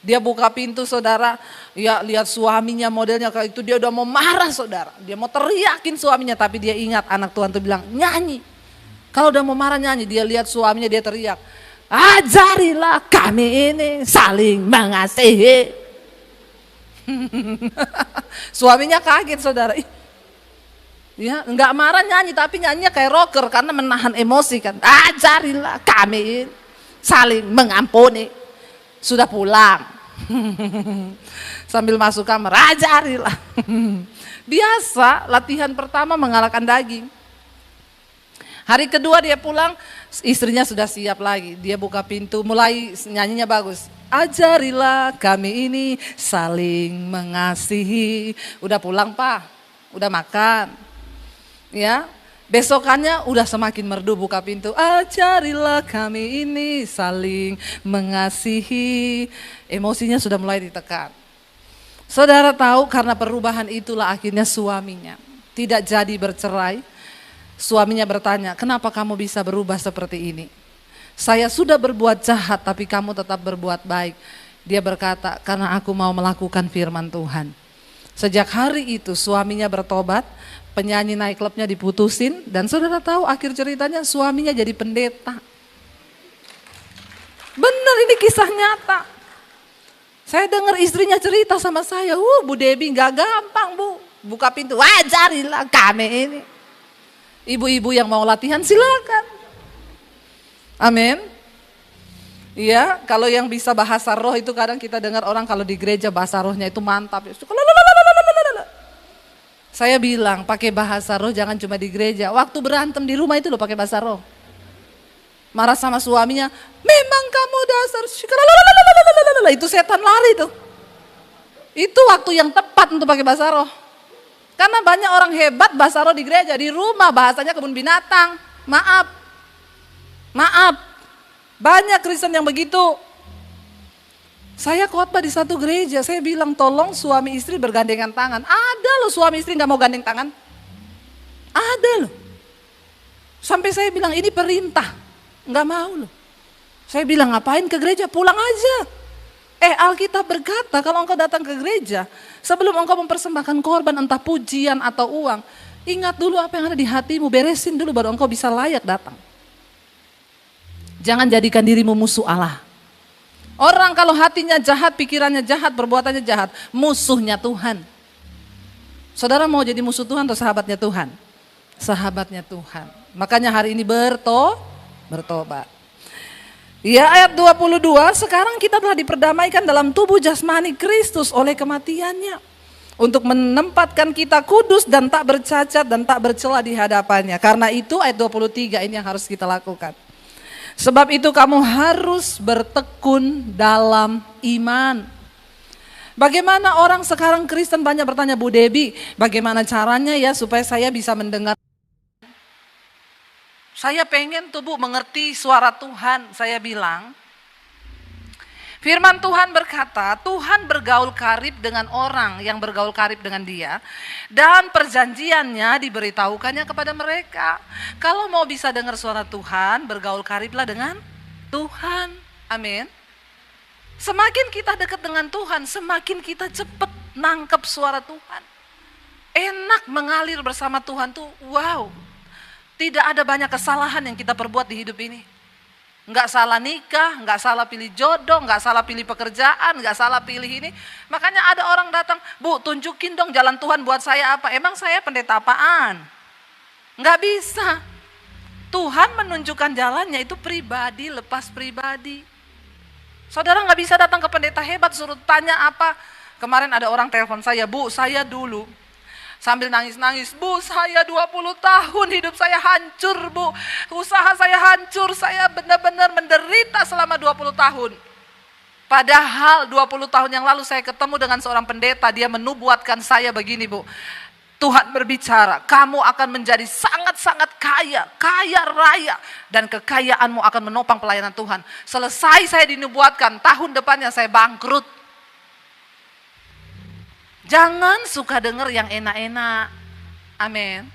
Dia buka pintu, saudara, ya lihat suaminya modelnya kayak itu, dia udah mau marah, saudara. Dia mau teriakin suaminya, tapi dia ingat anak Tuhan tuh bilang nyanyi. Kalau udah mau marah nyanyi, dia lihat suaminya dia teriak, ajarilah kami ini saling mengasihi. Suaminya kaget, saudara. Ya, enggak marah nyanyi, tapi nyanyinya kayak rocker karena menahan emosi kan. Ajarilah kami ini saling mengampuni. Sudah pulang. Sambil masuk kamar, ajarilah. Biasa, latihan pertama mengalahkan daging. Hari kedua dia pulang, istrinya sudah siap lagi. Dia buka pintu, mulai nyanyinya bagus. Ajarilah kami ini saling mengasihi. Udah pulang, Pak, udah makan. Ya, besokannya udah semakin merdu buka pintu. Ajarilah kami ini saling mengasihi. Emosinya sudah mulai ditekan. Saudara tahu karena perubahan itulah akhirnya suaminya tidak jadi bercerai. Suaminya bertanya, kenapa kamu bisa berubah seperti ini? Saya sudah berbuat jahat tapi kamu tetap berbuat baik. Dia berkata, karena aku mau melakukan firman Tuhan. Sejak hari itu suaminya bertobat. Penyanyi naik klubnya diputusin, dan saudara tahu akhir ceritanya suaminya jadi pendeta. Benar, ini kisah nyata. Saya dengar istrinya cerita sama saya, Bu Debbie gak gampang Bu, buka pintu, ajarilah kami ini. Ibu-ibu yang mau latihan silakan. Amin. Iya, kalau yang bisa bahasa roh itu kadang kita dengar orang kalau di gereja bahasa rohnya itu mantap. Saya bilang pakai bahasa roh jangan cuma di gereja. Waktu berantem di rumah itu loh pakai bahasa roh. Marah sama suaminya, memang kamu dasar. Itu setan lari tuh. Itu waktu yang tepat untuk pakai bahasa roh. Karena banyak orang hebat bahasa roh di gereja, di rumah bahasanya kebun binatang. Maaf. Banyak Kristen yang begitu. Saya khotbah di satu gereja, saya bilang tolong suami istri bergandengan tangan. Ada loh suami istri gak mau gandeng tangan. Ada loh. Sampai saya bilang ini perintah, gak mau loh. Saya bilang ngapain ke gereja, pulang aja. Alkitab berkata kalau engkau datang ke gereja, sebelum engkau mempersembahkan korban entah pujian atau uang, ingat dulu apa yang ada di hatimu, beresin dulu baru engkau bisa layak datang. Jangan jadikan dirimu musuh Allah. Orang kalau hatinya jahat, pikirannya jahat, perbuatannya jahat, musuhnya Tuhan. Saudara mau jadi musuh Tuhan atau sahabatnya Tuhan? Sahabatnya Tuhan. Makanya hari ini bertobat. Ya, ayat 22, sekarang kita telah diperdamaikan dalam tubuh jasmani Kristus oleh kematiannya. untuk menempatkan kita kudus dan tak bercacat dan tak bercela di hadapannya. Karena itu ayat 23 ini yang harus kita lakukan. Sebab itu kamu harus bertekun dalam iman. Bagaimana orang sekarang Kristen banyak bertanya, Bu Debbie, bagaimana caranya ya supaya saya bisa mendengar? Saya pengen tuh Bu mengerti suara Tuhan. Saya bilang, firman Tuhan berkata, Tuhan bergaul karib dengan orang yang bergaul karib dengan dia. Dan perjanjiannya diberitahukannya kepada mereka. Kalau mau bisa dengar suara Tuhan, bergaul kariblah dengan Tuhan. Amin. Semakin kita dekat dengan Tuhan, semakin kita cepat nangkep suara Tuhan. Enak mengalir bersama Tuhan tuh, wow. Tidak ada banyak kesalahan yang kita perbuat di hidup ini. Enggak salah nikah, enggak salah pilih jodoh, enggak salah pilih pekerjaan, enggak salah pilih ini. Makanya ada orang datang, Bu tunjukin dong jalan Tuhan buat saya apa. Emang saya pendeta apaan? Enggak bisa. Tuhan menunjukkan jalannya itu pribadi lepas pribadi. Saudara nggak bisa datang ke pendeta hebat suruh tanya apa. Kemarin ada orang telepon saya, Bu saya dulu sambil nangis-nangis, Bu saya 20 tahun hidup saya hancur Bu. Usaha saya hancur, saya benar-benar menderita selama 20 tahun. Padahal 20 tahun yang lalu saya ketemu dengan seorang pendeta, dia menubuatkan saya begini Bu. Tuhan berbicara, kamu akan menjadi sangat-sangat kaya, kaya raya. Dan kekayaanmu akan menopang pelayanan Tuhan. Selesai saya dinubuatkan, tahun depannya saya bangkrut. Jangan suka dengar yang enak-enak. Amin.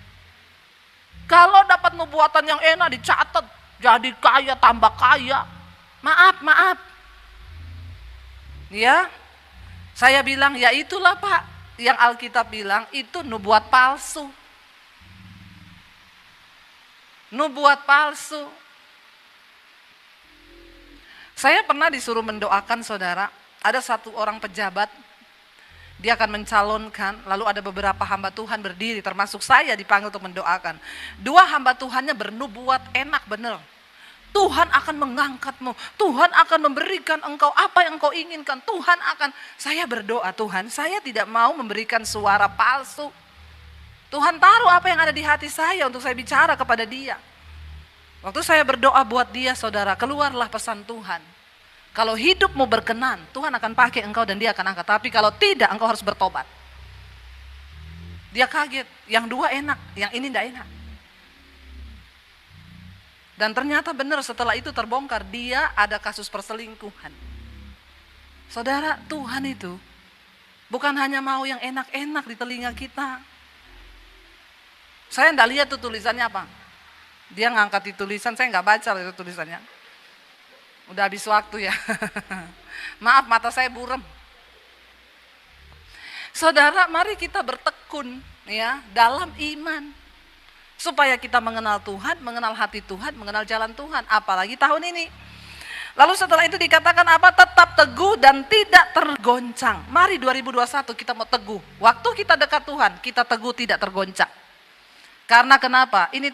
Kalau dapat nubuatan yang enak dicatat, jadi kaya tambah kaya. Maaf. Ya, saya bilang ya itulah Pak. Yang Alkitab bilang itu nubuat palsu. Nubuat palsu. Saya pernah disuruh mendoakan saudara. Ada satu orang pejabat. Dia akan mencalonkan. Lalu ada beberapa hamba Tuhan berdiri. Termasuk saya dipanggil untuk mendoakan. 2 hamba Tuhannya bernubuat enak bener. Tuhan akan mengangkatmu. Tuhan akan memberikan engkau apa yang engkau inginkan. Tuhan akan, saya berdoa Tuhan, saya tidak mau memberikan suara palsu. Tuhan taruh apa yang ada di hati saya untuk saya bicara kepada dia. Waktu saya berdoa buat dia saudara, keluarlah pesan Tuhan. Kalau hidupmu berkenan, Tuhan akan pakai engkau dan dia akan angkat. Tapi kalau tidak, engkau harus bertobat. Dia kaget, yang 2 enak, yang ini tidak enak. Dan ternyata benar setelah itu terbongkar, dia ada kasus perselingkuhan. Saudara, Tuhan itu bukan hanya mau yang enak-enak di telinga kita. Saya enggak lihat tuh tulisannya apa. Dia ngangkat di tulisan, saya enggak baca itu tulisannya. Udah habis waktu ya. Maaf, mata saya buram. Saudara, mari kita bertekun ya dalam iman. Supaya kita mengenal Tuhan, mengenal hati Tuhan, mengenal jalan Tuhan. Apalagi tahun ini. Lalu setelah itu dikatakan apa? Tetap teguh dan tidak tergoncang. Mari 2021 kita mau teguh. Waktu kita dekat Tuhan, kita teguh tidak tergoncang. Karena kenapa? Ini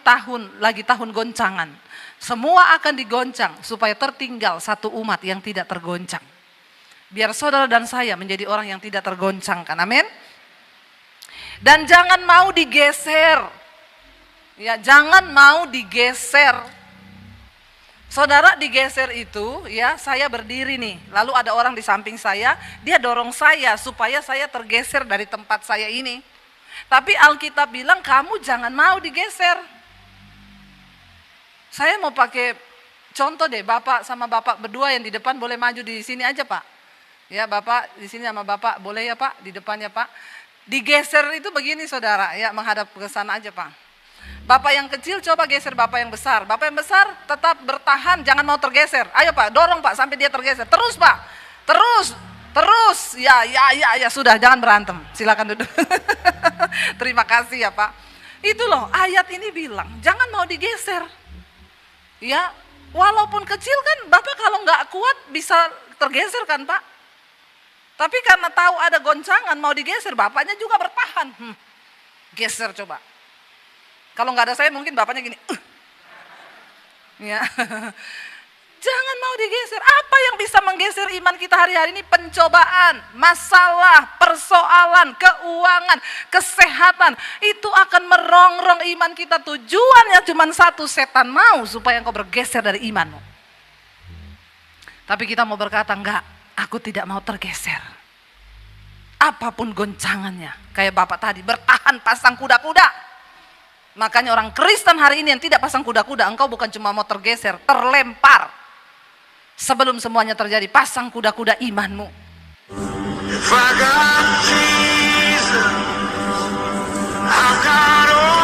lagi tahun goncangan. Semua akan digoncang supaya tertinggal satu umat yang tidak tergoncang. Biar saudara dan saya menjadi orang yang tidak tergoncangkan. Amin. Dan jangan mau digeser. Ya, jangan mau digeser. Saudara digeser itu, ya saya berdiri nih, lalu ada orang di samping saya, dia dorong saya supaya saya tergeser dari tempat saya ini. Tapi Alkitab bilang kamu jangan mau digeser. Saya mau pakai contoh deh, Bapak sama Bapak berdua yang di depan boleh maju di sini aja Pak. Ya Bapak di sini sama Bapak boleh ya Pak, di depannya Pak. Digeser itu begini saudara, ya menghadap ke sana aja Pak. Bapak yang kecil coba geser bapak yang besar. Bapak yang besar tetap bertahan, jangan mau tergeser. Ayo Pak, dorong Pak sampai dia tergeser. Terus Pak, terus. Ya sudah, jangan berantem. Silakan duduk. Terima kasih ya Pak. Itu loh, ayat ini bilang, jangan mau digeser. Ya, walaupun kecil kan, Bapak kalau nggak kuat bisa tergeser kan Pak. Tapi karena tahu ada goncangan mau digeser, bapaknya juga bertahan. Geser coba. Kalau nggak ada saya mungkin bapaknya gini. Ya. Jangan mau mau digeser. Apa yang bisa menggeser iman kita hari-hari ini? Pencobaan, masalah, persoalan, keuangan, kesehatan. Itu akan merongrong iman kita. Tujuannya cuma satu, setan mau supaya engkau bergeser dari imanmu. Tapi kita mau berkata, enggak, aku tidak mau tergeser. Apapun goncangannya. Kayak Bapak tadi, bertahan pasang kuda-kuda. Makanya orang Kristen hari ini yang tidak pasang kuda-kuda, engkau bukan cuma mau tergeser, terlempar. Sebelum semuanya terjadi, pasang kuda-kuda imanmu. If I got Jesus, I got all